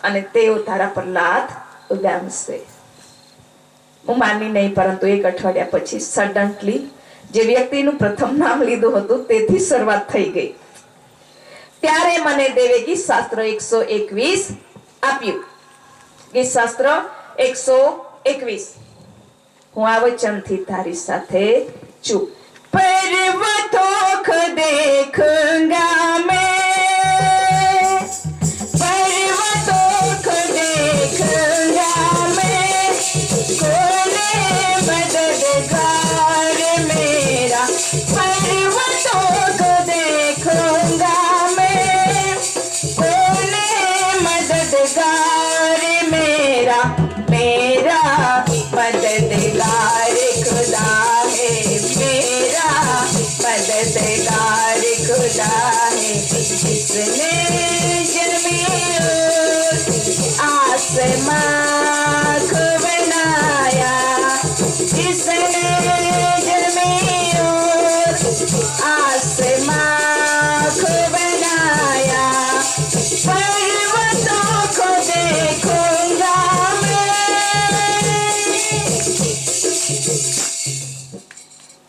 અને તેઓ તારા પર લાત ઉગામશે. હું માની નહીં, પરંતુ 1 અઠવાડિયા પછી સડનલી જે વ્યક્તિનું પ્રથમ નામ લીધું હતું તેથી શરૂઆત થઈ ગઈ. ત્યારે મને દેવે ગીતશાસ્ત્ર 121 આપ્યું. ગીતશાસ્ત્ર 121. હું આ વચનથી તારી સાથે છું. पर्वतों को देखूंगा मैं, पर्वतों को देखूंगा मैं, कोने मददगार मेरा, पर्वतों को देखूंगा मैं, कोने मददगार मेरा, मेरा मददगार खुदा है, मेरा मददगार खुदा है, जिसने जमीन आसमां को बनाया, जिसने जमीन आसमां को बनाया, पर्वतों को देखूंगा मैं.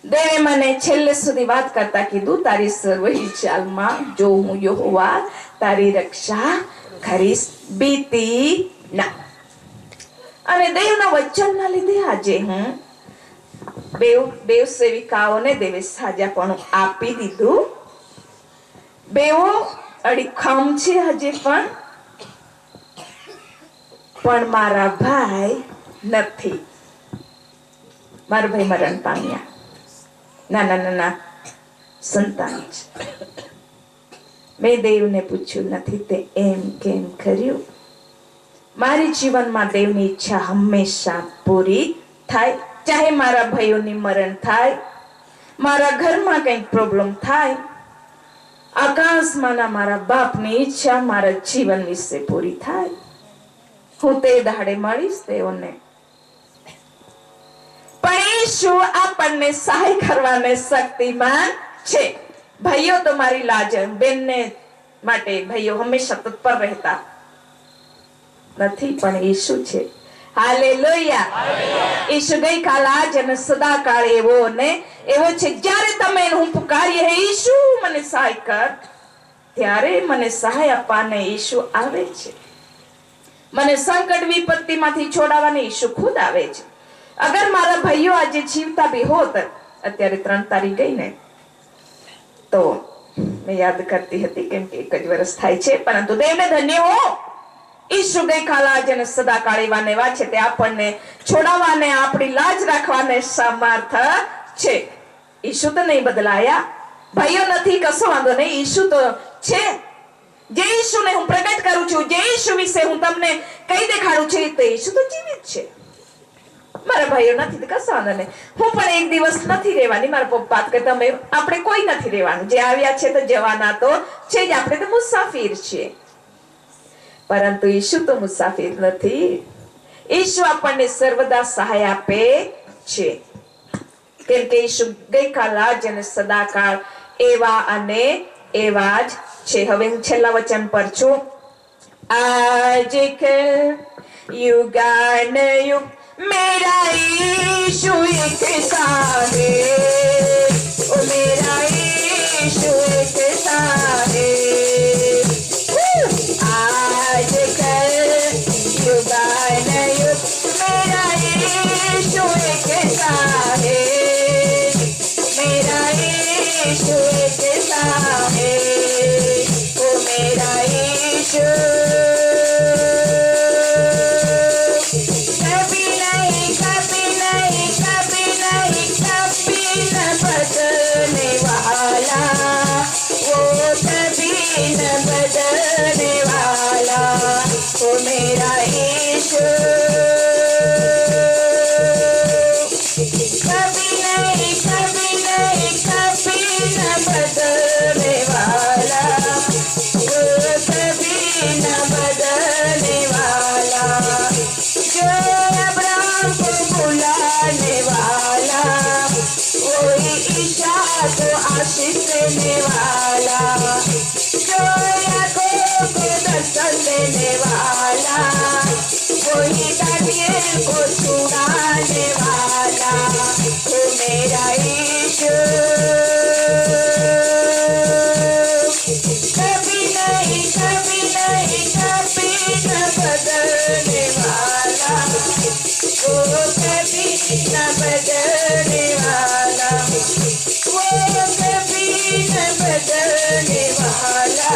દેવે મને છેલ્લે સુધી વાત કરતા કીધું તારી સર્વ ચાલમાં જો હું યહોવા તારી રક્ષા કરીશ, બીતી ના. અને દેવના વચનના લીધે આજે હું બેવ સેવિકાઓને દેવે સાજાપણું આપી દીધું. બેઓ અડીખમ છે હજી પણ મારા ભાઈ નથી. મારા ભાઈ મરણ પામ્યા, નાના સંતાન છે. મેં દેવને પૂછ્યું નથી તે એમ કેમ કર્યું. મારી જીવનમાં દેવની ઈચ્છા હંમેશા પૂરી થાય, ચાહે મારા ભાઈઓની મરણ થાય, મારા ઘરમાં કંઈક પ્રોબ્લેમ થાય, આકાશમાંના મારા બાપની ઈચ્છા મારા જીવન વિશે પૂરી થાય. હું તે દાડે મળીશ તેઓને. પણ એ ઈસુ આપણને સહાય કરવાને શક્તિમાન છે. ભાઈઓ તમારી લાજ બેનને માટે ભાઈઓ હંમેશા તત્પર રહેતા નથી, પણ ઈસુ છે. હાલેલુયા. ઈસુ ગઈકાલ આજ અને સદાકાળ એવો ને એવો છે. જ્યારે તમે હું પુકારીએ હે ઈસુ મને સહાય કર, ત્યારે મને સહાય આપવાને ઈસુ આવે છે. મને સંકટ વિપત્તિમાંથી છોડાવવાને ઈસુ ખુદ આવે છે. અગર મારા ભાઈઓ આજે જીવતા બી હોત, અત્યારે 3 તારીખ ગઈ ને, તો મેં યાદ કરતી હતી કેમ કે 1 જ વર્ષ થાય છે, પરંતુ દેવને ધન્ય હો. ઈસુ ગઈકાલ આજ અને સદાકાળ એવા ને એવા છે. તે આપણને છોડાવવાને આપણી લાજ રાખવાને સમર્થ છે. ઈસુ તો નહીં બદલાયા ભાઈઓ, નથી કશો વાંધો નહીં, ઈસુ તો છે. જે ઈસુને હું પ્રગટ કરું છું, જે ઈસુ વિશે હું તમને કઈ દેખાડું છું, તે ઈસુ તો જીવિત છે. મારા ભાઈઓ નથી કશો વાંધો નહીં. હું પણ એક દિવસ નથી રહેવાની. મારા પપ્પા કે તમે આપણે કોઈ નથી રહેવાનું, જે આવ્યા છે તો જવાના તો છે જ, આપણે તો મુસાફિર છીએ. પરંતુ ઈસુ તો મુસાફિર નથી. ઈસુ આપણને સર્વદા સહાય આપે છે, કેમ કે ઈસુ ગઈકાલ આજ અને સદાકાળ એવા અને એવા જ છે. હવે હું છેલ્લા વચન પર છું. आज कल युगान युग मेरा ईशु एक साहे, ओ मेरा ईशु एक साहे. आज कल युगान युग मेरा ईशु एक साहे, मेरा ईशु एक साहे, ओ मेरा ईशु बदलने वाला, वो कभी न बदलने वाला, वो मेरा ईशु कभी नहीं कभी नहीं कभी न बदलने वाला, वो कभी न बदलने वाला, जो अब्राहम को बुलाने वाला, वही ईशा को आशीष देने वाला, जो याकूब को दर्शन देने वाला, वही दानियेल को छुड़ाने वाला, वो मेरा ईशु कभी नहीं कभी नहीं कभी न बदलने वाला, वो कभी न बदलने वाला, वो कभी न बदलने वाला,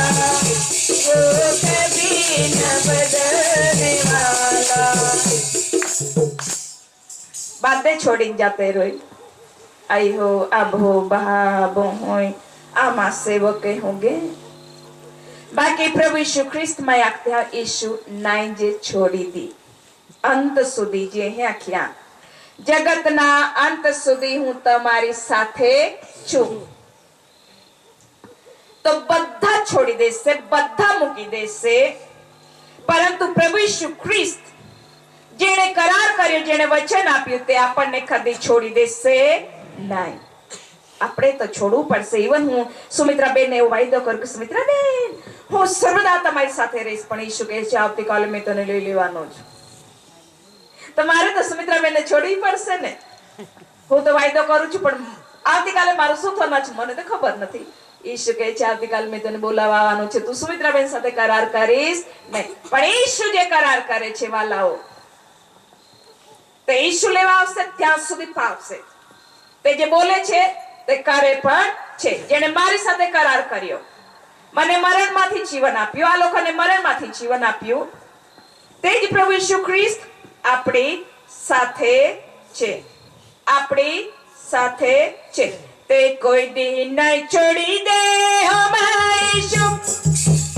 वो कभी न बदलने वाला. बातें छोड़ी जाते रोई आई हो अब हो बहाबो होय आमा सेवके होंगे बाकी प्रभु यीशु ख्रिस्त में आख्या यीशु नाई जे छोड़ी दी अंत सुधी जे हे आख्या जगतना अंत सुधी हूँ तमारी साथे छू. तो बद्धा छोड़ी देशे बद्धा मूकी देशे, परंतु प्रभु यीशु ख्रिस्त जेने करार कर्यो जेने वचन आप्યું તે આપણને કદી છોડી દેશે નહીં. આપણે તો છોડવું પડશે. ઇવન હું સુમિત્રાબેનને એવો વાયદો કરું કે સુમિત્રાબેન હું સર્વદા તમારી સાથે રહીશ, પણ ઈશુ કહે છે આવતીકાલે મેં તને લઈ લેવાનો છું. તો મારે તો સુમિત્રાબેનને છોડવી પડશે ને. હું તો વાયદો કરું છું પણ આવતીકાલે મારું શું થવાનું છે મને તો ખબર નથી. ઈશુ કહે છે આવતીકાલે મેં તને બોલાવવા આવવાનો છે, તું સુમિત્રાબેન સાથે કરાર કરીશ નહીં. પણ ઈશુ જે કરાર કરે છે વાલાઓ, તે ઈશુ લેવા આવશે ત્યાં સુધી પાવશે. તે જે બોલે છે તે કરે પણ છે. જેને મારી સાથે કરાર કર્યો, મને મરણમાંથી જીવન આપ્યું, આ લોકોને મરણમાંથી જીવન આપ્યું, તે જ પ્રભુ ઈશુ ખ્રિસ્ત આપણી સાથે છે. આપણી સાથે છે. તે કોઈ દી નહીં છોડી દે હો મારા ઈશુ,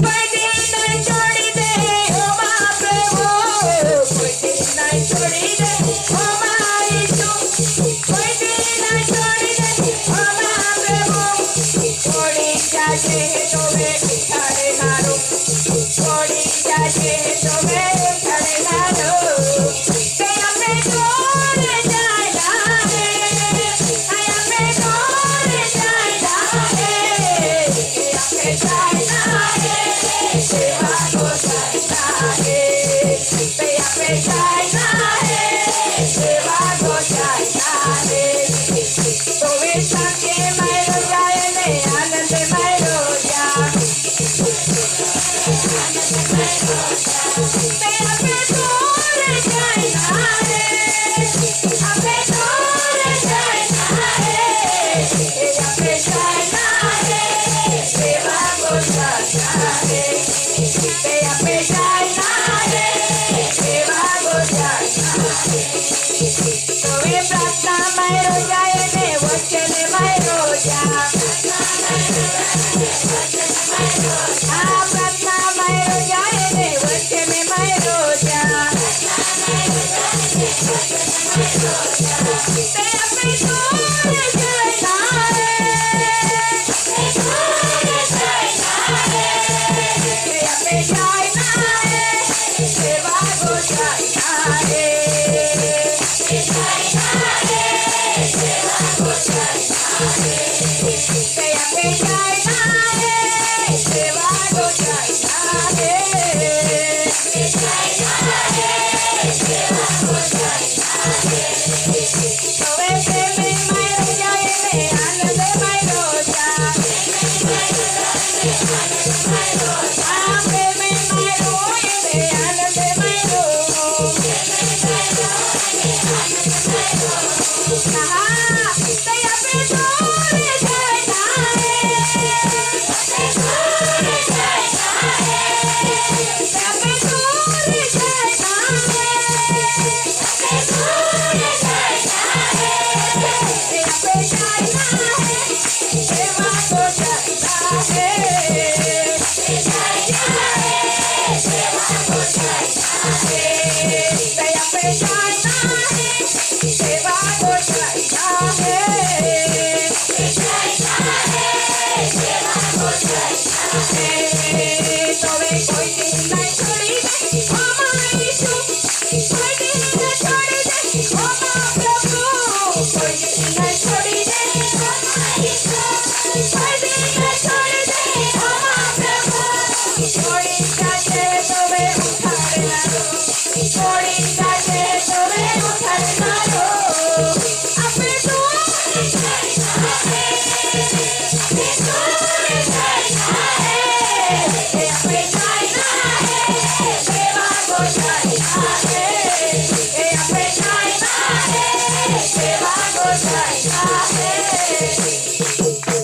કોઈ દી નહીં છોડી દે હો મારા પ્રભુ, કોઈ દી નહીં છોડી દે હો મારા ઈશુ, કોઈ દી નહીં છોડી દે હો મારા પ્રભુ. છોડી જાજે તો મેં તારે નારો, છોડી જાજે તો મેં તારે નારો, તે અમે જોડે જાય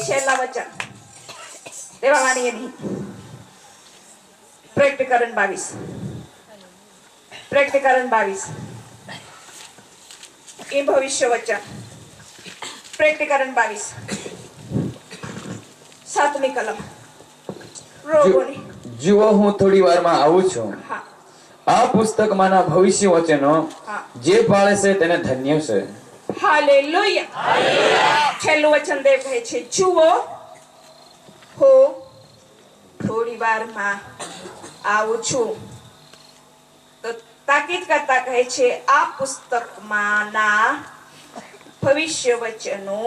છેલ્લા વચન દેવાવાણી નહીં. પ્રકટીકરણ 22 એ ભવિષ્ય વચન. પ્રકટીકરણ 22 7મી કલમ. રોગોની. જુઓ હું થોડી વારમાં આવું છું. હા. આ પુસ્તકમાંના ભવિષ્ય વચનો જે પાળે છે તેને ધન્ય છે. હાલેલુયા. છેલ્લું વચન દેવ કહે છે જુઓ હું થોડી વારમાં આવું છું. તો તાકીદ કરતા કહે છે આ પુસ્તકમાંના ભવિષ્ય વચનો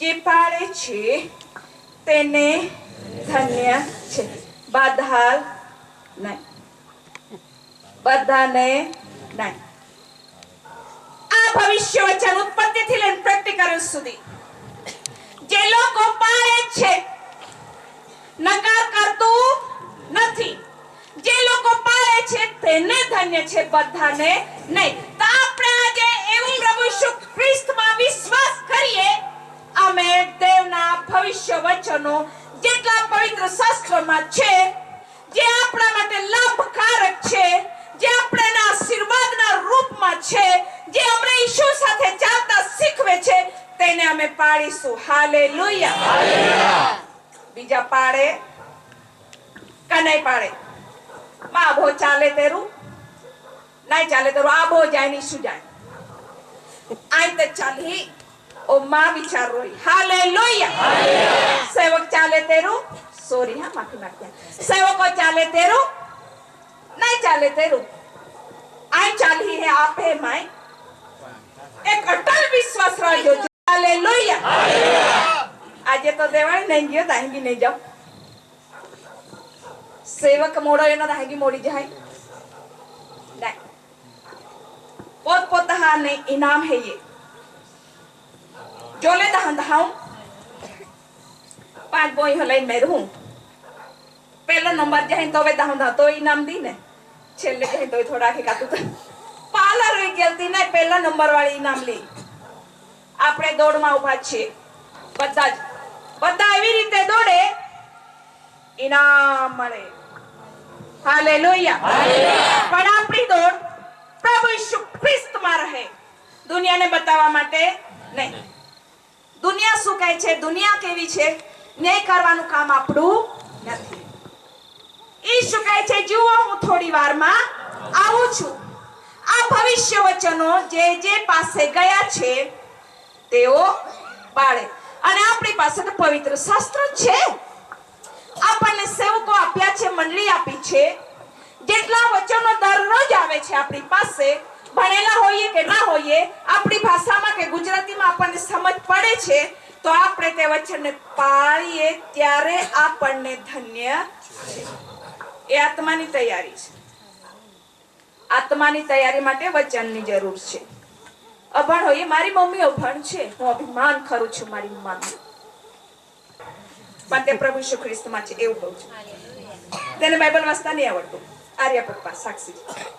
જે પાળે છે તેને ધન્ય છે. બધાને નહીં. આ ભવિષ્ય વચન ઉત્પત્તિથી લઈને પ્રકટીકરણ સુધી જે લોકો પાળે છે, નકાર કરતું નથી, જે લોકો પાળે છે તેને ધન્ય છે, બધાને નહીં. તો આપણે આજે એવું પ્રભુ ઈસુ ખ્રિસ્તમાં વિશ્વાસ કરીએ અમે દેવના ભવિષ્ય વચનો જેટલા પવિત્ર શાસ્ત્રમાં છે, જે આપણા માટે લાભકારક છે, જે આપણા આશીર્વાદના રૂપમાં છે, જે અમને ઈસુ સાથે ચાલતા શીખવે છે તેને અમે પાળીશું. હાલેલુયા. બીજા પાડે કે નહીં પાડે? માં ભો ચાલે તેરું નહીં ચાલે તેરું આ બો જાય નહીં શું જાય આઈ તે ચાલી ઓ માં વિચાર રોઈ. હાલેલુયા. સેવક ચાલે તેરું સોરી હા માફી માંગ્યા. સેવકો ચાલે તેરું નહીં ચાલે તેરું આઈ ચાલી હે આપે માય એક અટલ વિશ્વાસ રાખજો. હાલેલુયા. આજે તો દેવાય નહીં ગયો તાંગી નહીં જાવ. સેવક મોડો એનો તાંગી મોડી જાય નહીં. પોત પોતાને ઇનામ હે ये जो ले दहन दहाऊं 5 બોય લઈને મેં રહું પહેલો નંબર જાય તો હવે દાઉં તો ઇનામ દી ને છેલ્લે કહે તો થોડા કે કાતું તો પાલા રહી ગયેલતી ને પહેલા નંબર વાળી ઇનામ લી આપણે દોડમાં ઊભા છીએ બધા એવી રીતે દોડે ઇનામ મળે હાલેલુયા પણ આપણી દોડ પ્રભુ ઈસુ ખ્રિસ્તમાં રહે દુનિયાને બતાવવા માટે નહીં દુનિયા શું કહે છે દુનિયા કેવી છે ન્યાય કરવાનું કામ આપણું નથી ઈસુ કહે છે જુઓ હું થોડી વારમાં આવું છું આ ભવિષ્ય વચનો જે પાસે ગયા છે તેઓ પાળે અને આપણી પાસે તો પવિત્ર શાસ્ત્ર છે આપણને સેવકો આપ્યા છે મંડળી આપી છે જેટલા વચનો દરરોજ આવે છે આપણી પાસે ભણેલા હોઈએ કે ના હોઈએ આપણી ભાષામાં કે ગુજરાતીમાં આપણને સમજ પડે છે તો આપણે તે વચનને પાળીએ ત્યારે આપણને ધન્ય છે એ આત્માની તૈયારી છે આત્માની તૈયારી માટે વચનની જરૂર છે અભણ હોઈએ મારી મમ્મી અભણ છે હું અભિમાન કરું છું મારી મમ્મી પણ તે પ્રભુ ઈસુ ખ્રિસ્તમાં છે એવું કહું છું તેને બાઇબલ વાંચતા નહીં આવડતું આર્યા પપ્પા સાક્ષી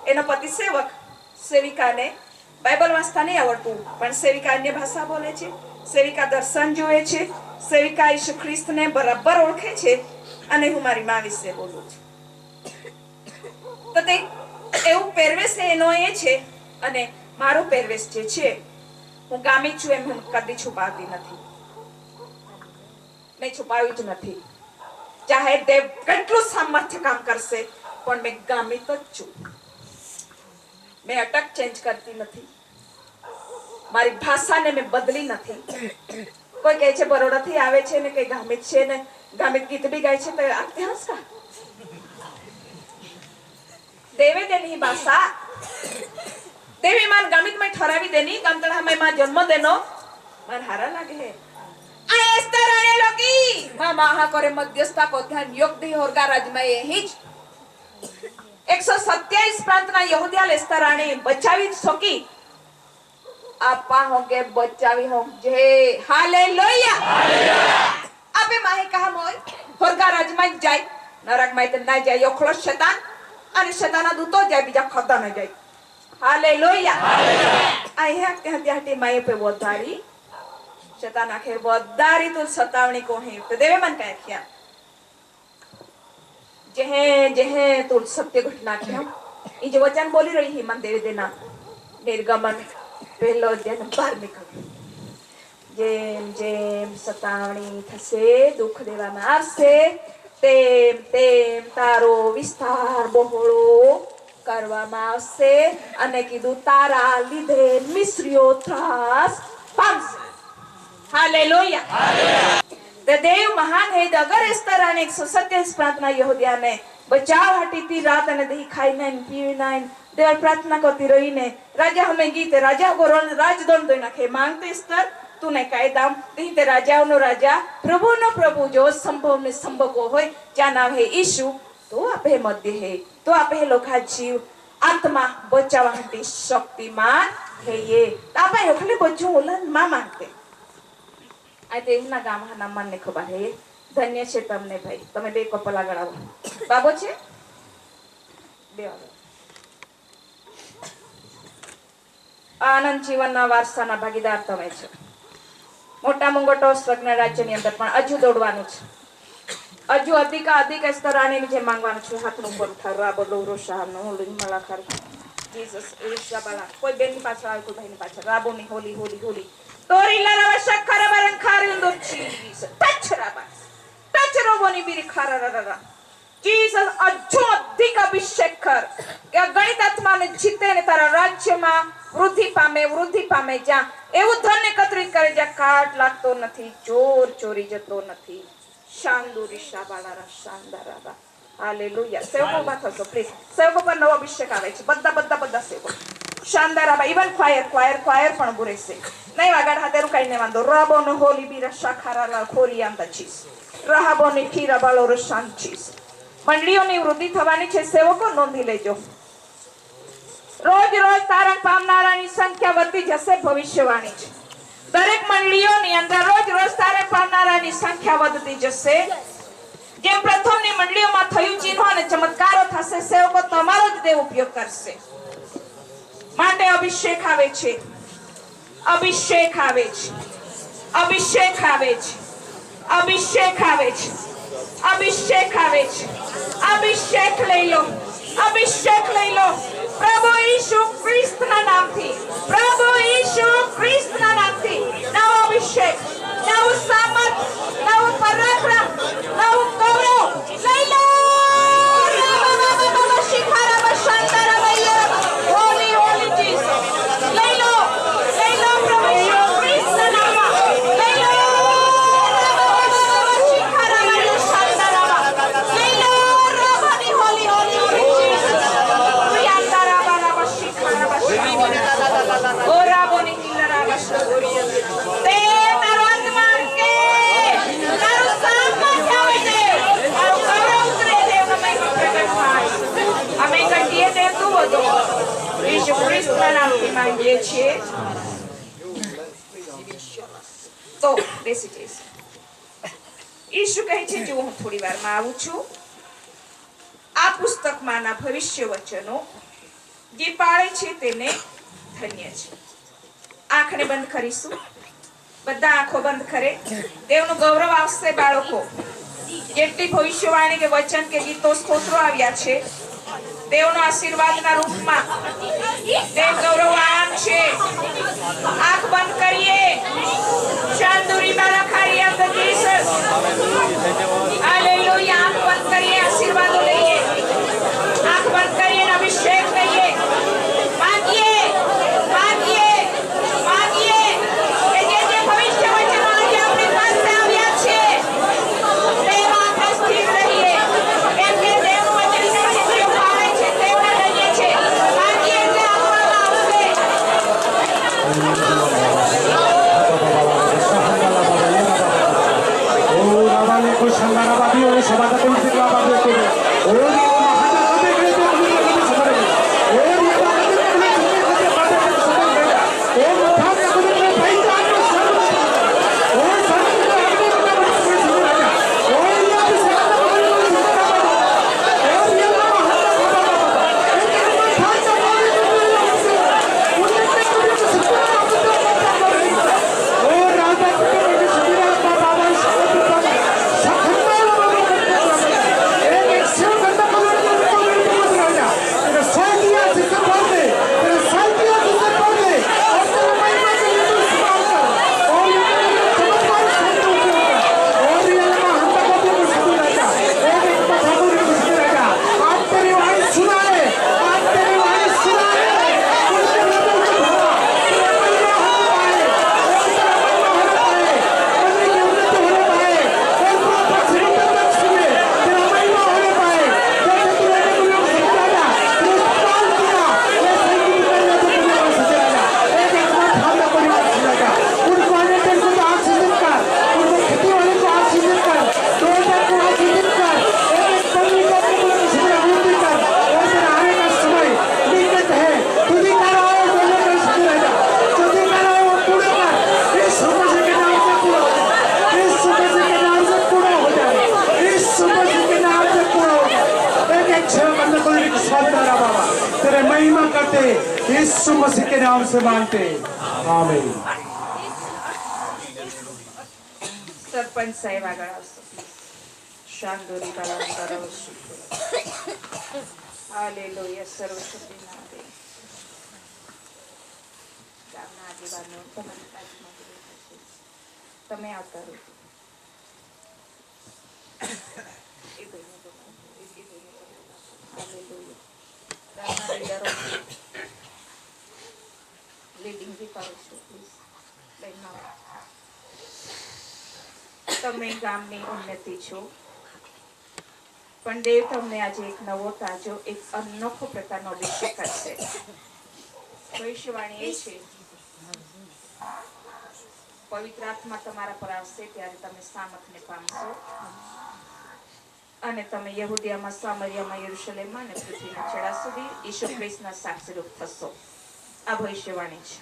એનો પતિ સેવક સેવિકાને બાઇબલ વાંચતા નહીં આવડતું પણ સેવિકા અન્ય ભાષા બોલે છે સેવિકા દર્શન જોવે છે સેવિકા ઈસુ ખ્રિસ્તને બરાબર ઓળખે છે અને હું મારી મા વિશે બોલું છું તો તે એવું પહેરવેશ એનો એ છે અને મારો પહેરવેશ જે છે હું ગામી છું એમ હું કદી છુપાવતી નથી મેં છુપાવ્યું જ નથી ચાહે દેવ કેટલું સામર્થ્ય કામ કરશે પણ મેં ગામી તો જ છું મેં અટક ચેન્જ કરતી નથી મારી ભાષાને મેં બદલી નથી કોઈ કહે છે બરોડાથી આવે છે ને કઈ ગામિત છે ને ગામિત ગીત બી ગાય છે તો આપતે હસકા દેવે તેની ભાષા દેવી માન ગામિત में ठरावी देनी गामतळा में मां जन्म देनो मन हारा लागे है आ एस्तर आने लोगी मां महा करे मध्यस्था को ध्यान योग दी होरगा राज में यही 127 प्रांतना यहूदिया एस्तर आने बचावी सकी आपा होगे बचावी होगे हालेलुया आपे माहे कहा मोय होरगा राज में जाय नरक में त ना जाय ओखलो शैतान અને શેતાના દૂતો જાય બીજા ખતા ન જાય હાલેલુયા અહીંયા ત્યાંથી માય પે વધારી શેતાન આખેર વધારી તો સતાવણી કોહે તો દેવે મન કહે ક્યાં જેહે તો સત્ય ઘટના ક્યાં એ જે વચન બોલી રહી હી મન દેવે દેના નિર્ગમન પહેલો દિન બહાર નીકળ્યો જેમ જેમ સતાવણી થશે દુઃખ દેવામાં આવશે તેમ તેમ તારો વિસ્તાર બહોળો કરવામાં આવશે અને કીધું તારા લીધે મિસ્રીઓ ત્રાસ પામશે હાલેલુયા તે દેવ મહાન હે અગર इस तरह ने 127 प्रार्थना यहूदिया ने बचाव हटी थी रात ने दही खाई नहीं पी नहीं देव प्रार्थना करती रही ने राजा हमें गीत राजा को राजदंड दे नाखे मांगते स्तर तूने कायदा ते राजाओनो राजा प्रभुनो प्रभु जो संभव ने संभव होय ज्या नाम है ईशु तो आपे मध्य है तो आपे लोका जीव आत्मा बचावा हटी शक्तिमान है ये आपे ओखले बच्चों ओलन मा मांगते आ तेना गाम ना मन ने खबर है धन्य છે તમને ભાઈ તમે બે કપલા ગળાવો બાબો છે બે આનંદ જીવનના વારસાના ભાગીદાર તમે છો મોટા મુંગટો સ્વર્ગના રાજ્યની અંદર પણ હજુ દોડવાનું છે હજુ અધિક સ્તરાની જે માંગવાનું છે હાથનું ઉપર ઉઠાડવા બોલો રોશાનો લીમલા ખર જીસસ ઈશાબાલા કોઈ બેનની પાછળ આવે કોઈ ભાઈની પાછળ રાબોની હોલી હોલી હોલી તોરી લરવા શક્કર બરન ખારી દો Jesus touch Raba touch રોબોની બીરી ખારરરરા Jesus હજુ અધિક અભિષેક કર કે ગણિત આત્માને જીતે ને તારા રાજ્યમાં વૃદ્ધિ પામે જ્યાં એવું ધન એકત્રિત કરે જ્યાં કાટ લાગતો નથી ચોર ચોરી જતો નથી શાંદુરી શાબાળા શાનદારા હાલેલુયા સેવકો માં થશો પ્લીઝ સેવકો પર નવો અભિષેક આવે છે બધા સેવકો શાનદારા ઇવન ક્વાયર પણ ઉભું રહેશે નહીં વાગાડ હાથેરું કઈ નહીં વાંધો રાબોનો હોલી બીરા શાખારા ખોરી આંતા ચીસ રાહાબોની ખીરા બાળો રશાન ચીસ મંડળીઓની વૃદ્ધિ થવાની છે સેવકો નોંધી લેજો રોજ તારણ પામનારાની સંખ્યા વધતી જશે ભવિષ્યવાણી છે દરેક મંડળીઓની અંદર રોજ રોજ તારે પામનારાની સંખ્યા વધતી જશે. જેમ પ્રથમની મંડળીઓમાં થયું ચિહ્નો અને ચમત્કારો થશે, સેવકો તમારો જ દેવ ઉપયોગ કરશે. માટે અભિષેક આવે છે, અભિષેક આવે છે, અભિષેક આવે છે, અભિષેક આવે છે, અભિષેક આવે છે. અભિષેક લઈ લો, અભિષેક લઈ લો. પ્રભુ ઈસુ ખ્રિસ્તના નામથી, પ્રભુ ઈસુ ખ્રિસ્તના નામથી નવો અભિષેક, નવું સામર્થ, નવું પરાક્રમ, નવું ગૌરવ લઈ લો. હોલી હોલી જીસસ લઈ લો, લઈ લો પ્રભુ ઈસુ ખ્રિસ્તના નામમાં લઈ લો. ઈસુ ખ્રિસ્તના નામથી માંગીએ છીએ. તો બેસી જઈશ. ઈસુ કહે છે, જો હું થોડી વારમાં આવું છું. આ પુસ્તકમાંના ભવિષ્ય વચનો જે પાળે છે તેને ધન્ય છે. આંખને બંધ કરીશું, બધા આંખો બંધ કરે. દેવનું ગૌરવ આવશે બાળકો. જેટલી ભવિષ્યવાણી કે વચન કે ગીતો સ્તોત્રો આવ્યા છે, દેવનો આશીર્વાદના રૂપમાં દેવ ગૌરવાન છે. આંખ બંધ કરીએ. શાંદુરી બાલાખારી ઓફ ધ જીસસ. હાલેલુયા. આંખ બંધ કરીએ, આશીર્વાદો લઈએ. આંખ બંધ કરીએ, અભિષેક લઈએ. માંગીએ, માંગીએ, માંગીએ કે જે ભવિષ્ય વચનો આજે આપણી પાસે આવ્યા છે તેમાં આપણે સ્થિર રહીએ. કેમ કે દેવનું વચન કહે છે, જે પાળે છે તેમને લઈએ છે. માંગીએ એટલે આપવામાં આવશે. यीशु मसीह के नाम से मांगते आमीन। સરપંચ સાહેબ આગળ આવશે. શાંદોરી બાળા હાલેલુયા. સર્વશક્તિના દેવ ગામના આગેવાનો તમારી બાજુમાં બેઠા છે. તમે આવતા રહો. લીડિંગ બી કરો છો પ્લીઝ. તમે ગામની ઉન્નતિ છો, પણ દેવ તમને આજે એક નવો તાજો, એક અનોખો પ્રકારનો અભિષેક કરશે. ભવિષ્યવાણી એ છે, પવિત્ર આત્મા તમારા પર આવશે ત્યારે તમે સામર્થને પામશો અને તમે યહૂદિયામાં, સામરિયામાં, યરુશલેમમાં અને પૃથ્વીના છેડા સુધી ઈસુ ખ્રિસ્તના સાક્ષીરૂપ થશો. આ ભવિષ્યવાણી છે.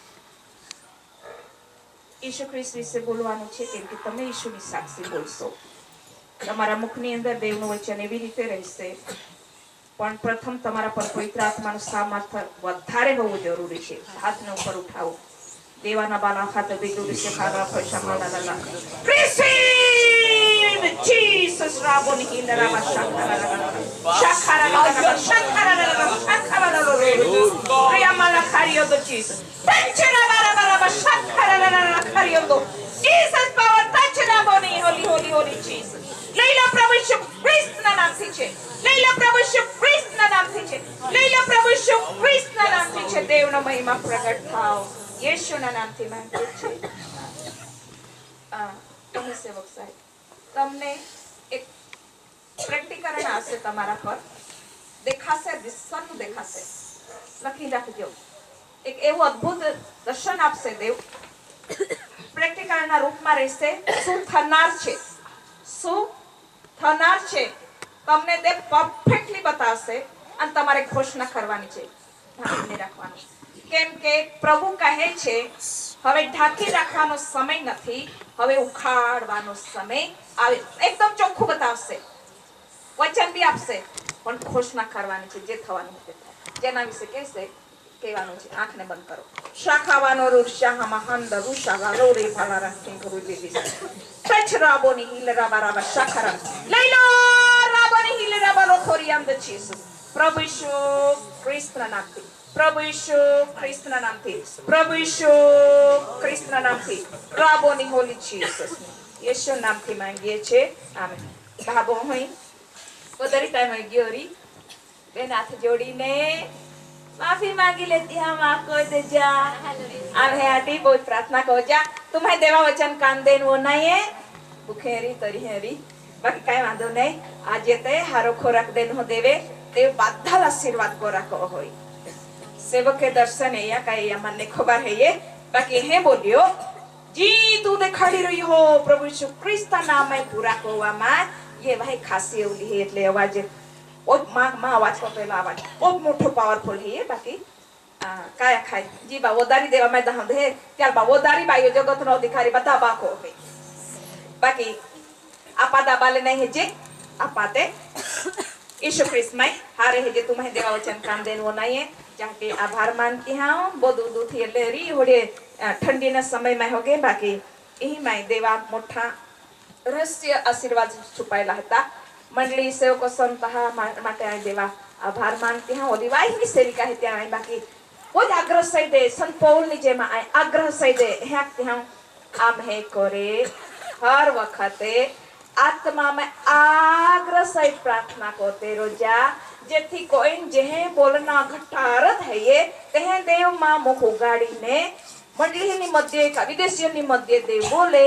ઈસુ ખ્રિસ્ત વિશે બોલવાનું છે કેમ કે તમે ઈસુની સાક્ષી બોલશો. તમારા મુખની અંદર દેવનું વચન એવી રીતે રહેશે, પણ પ્રથમ તમારા પર પવિત્ર આત્માનું સામર્થ્ય વધારે હોવું જરૂરી છે. હાથને ઉપર ઉઠાવો. દેવાના બાલા ખાતે બેગુડી છે ખાગા પૈસા માલા Receive Jesus Raboni Hindaraba Shakara Riyamala Kariodo Jesus. Jesus power touch Raboni holy Jesus. Leila Prabhu Shub Krishna નામ થી છે. Leila Prabhu Shub Krishna નામ થી છે. Leila Prabhu Shub Krishna નામ થી છે. દેવનો મહિમા પ્રગટ થાઓ. યેશુના નામથી માંગીએ છીએ. તમે સેવક સાહેબ, તમને એક પ્રેક્ટિકરણ આવશે, તમારા પર દેખાશે, દિશાનું દેખાશે, લખી રાખજો. એક એવું અદ્ભુત દર્શન આપશે દેવ, પ્રેક્ટિકલના રૂપમાં રહેશે. શું થનાર છે, શું થનાર છે, તમને તે પરફેક્ટલી બતાવશે અને તમારે ઘોષણા કરવાની છે, ઢાંકીને રાખવાનું. કેમ કે પ્રભુ કહે છે હવે ઢાંકી રાખવાનો સમય નથી, હવે ઉખાડવાનો સમય આવે. એકદમ ચોખ્ખું બતાવશે, વચન બી આપશે, પણ ઘોષણા કરવાની છે. જે થવાનું છે જેના વિશે કહેશે કહેવાનું છે. આંખને બંધ કરો. શાખાવાનો રૂષા મહાન રૂષા વાલો રે ભાલા રાખી ગુરુ દીદી સચ રાબોની હિલરા બરાબર શાખરા લઈલો રાબોની હિલરા બાલો ખોરિયામ દ જીસસ. પ્રભુ ઈસુ ખ્રિસ્તના નામથી, પ્રભુ ઈસુ ખ્રિસ્તના નામથી, પ્રભુ ઈસુ ખ્રિસ્તના નામથી, રાબોની હોલી જીસસ યેશુ નામથી માંગીએ છીએ. આમેન. બાબો હોય વધારે ટાઈમ આવી ગયો રી બેન હાથ જોડીને माफी मांगी लेती हम आपको दे जा आवे आटी बहुत प्रार्थना करो जा. तुम्हें देवा वचन कान देन वो नहीं है भूखेरी तरी हेरी बाकी काय वांधो नहीं. आज ते हारो खोराक देन हो देवे ते बादल आशीर्वाद को रखो होई. सेवक के दर्शन है या काय या मन ने खबर है ये बाकी है बोलियो जी तू दे खड़ी रही हो प्रभु यीशु ख्रिस्त नाम में पूरा कोवा मा ये भाई खासी ओली है એટલે અવાજ માં અવાજ પેલા અવાજ બહુ મોટો પાવરફુલ છે. બાકી કાયા ખાય જીબા ઓદારી દેવા મેં દહમ દે ત્યારબા ઓદારી બાયો જગતનો અધિકારી બધા બાકો હોય. બાકી આપા દાબાલે નહીં જે આપાતે ईशु ख्रिस्त में हारे है जे तुम्हें देवा वचन काम देन वो नहीं है जाके आभार मानती हूं. बहुत दूर थी એટલે રી હોડે ઠંડીના સમયમાં હોગે. બાકી એही માં દેવા મોટા રહસ્ય આશીર્વાદ છુપાયેલા હતા. मंडली सेवको संतहा माटे आई देवा आभार मानती हूं. ओली वाहिनी सेविका है ત્યાં બાકી वो आग्रह सही दे संत पौल ની જેમાં आग्रह सही दे હેકતી हूं आम है करे हर वखते आत्मा में आग्रह सहित प्रार्थना करते रोजा जेथी कोई जेहे बोलना घटारत है ये तेहे देव मां मुख उगाड़ी ने मंडली ની મધ્ય વિદેશીઓની મધ્ય દેવ બોલે.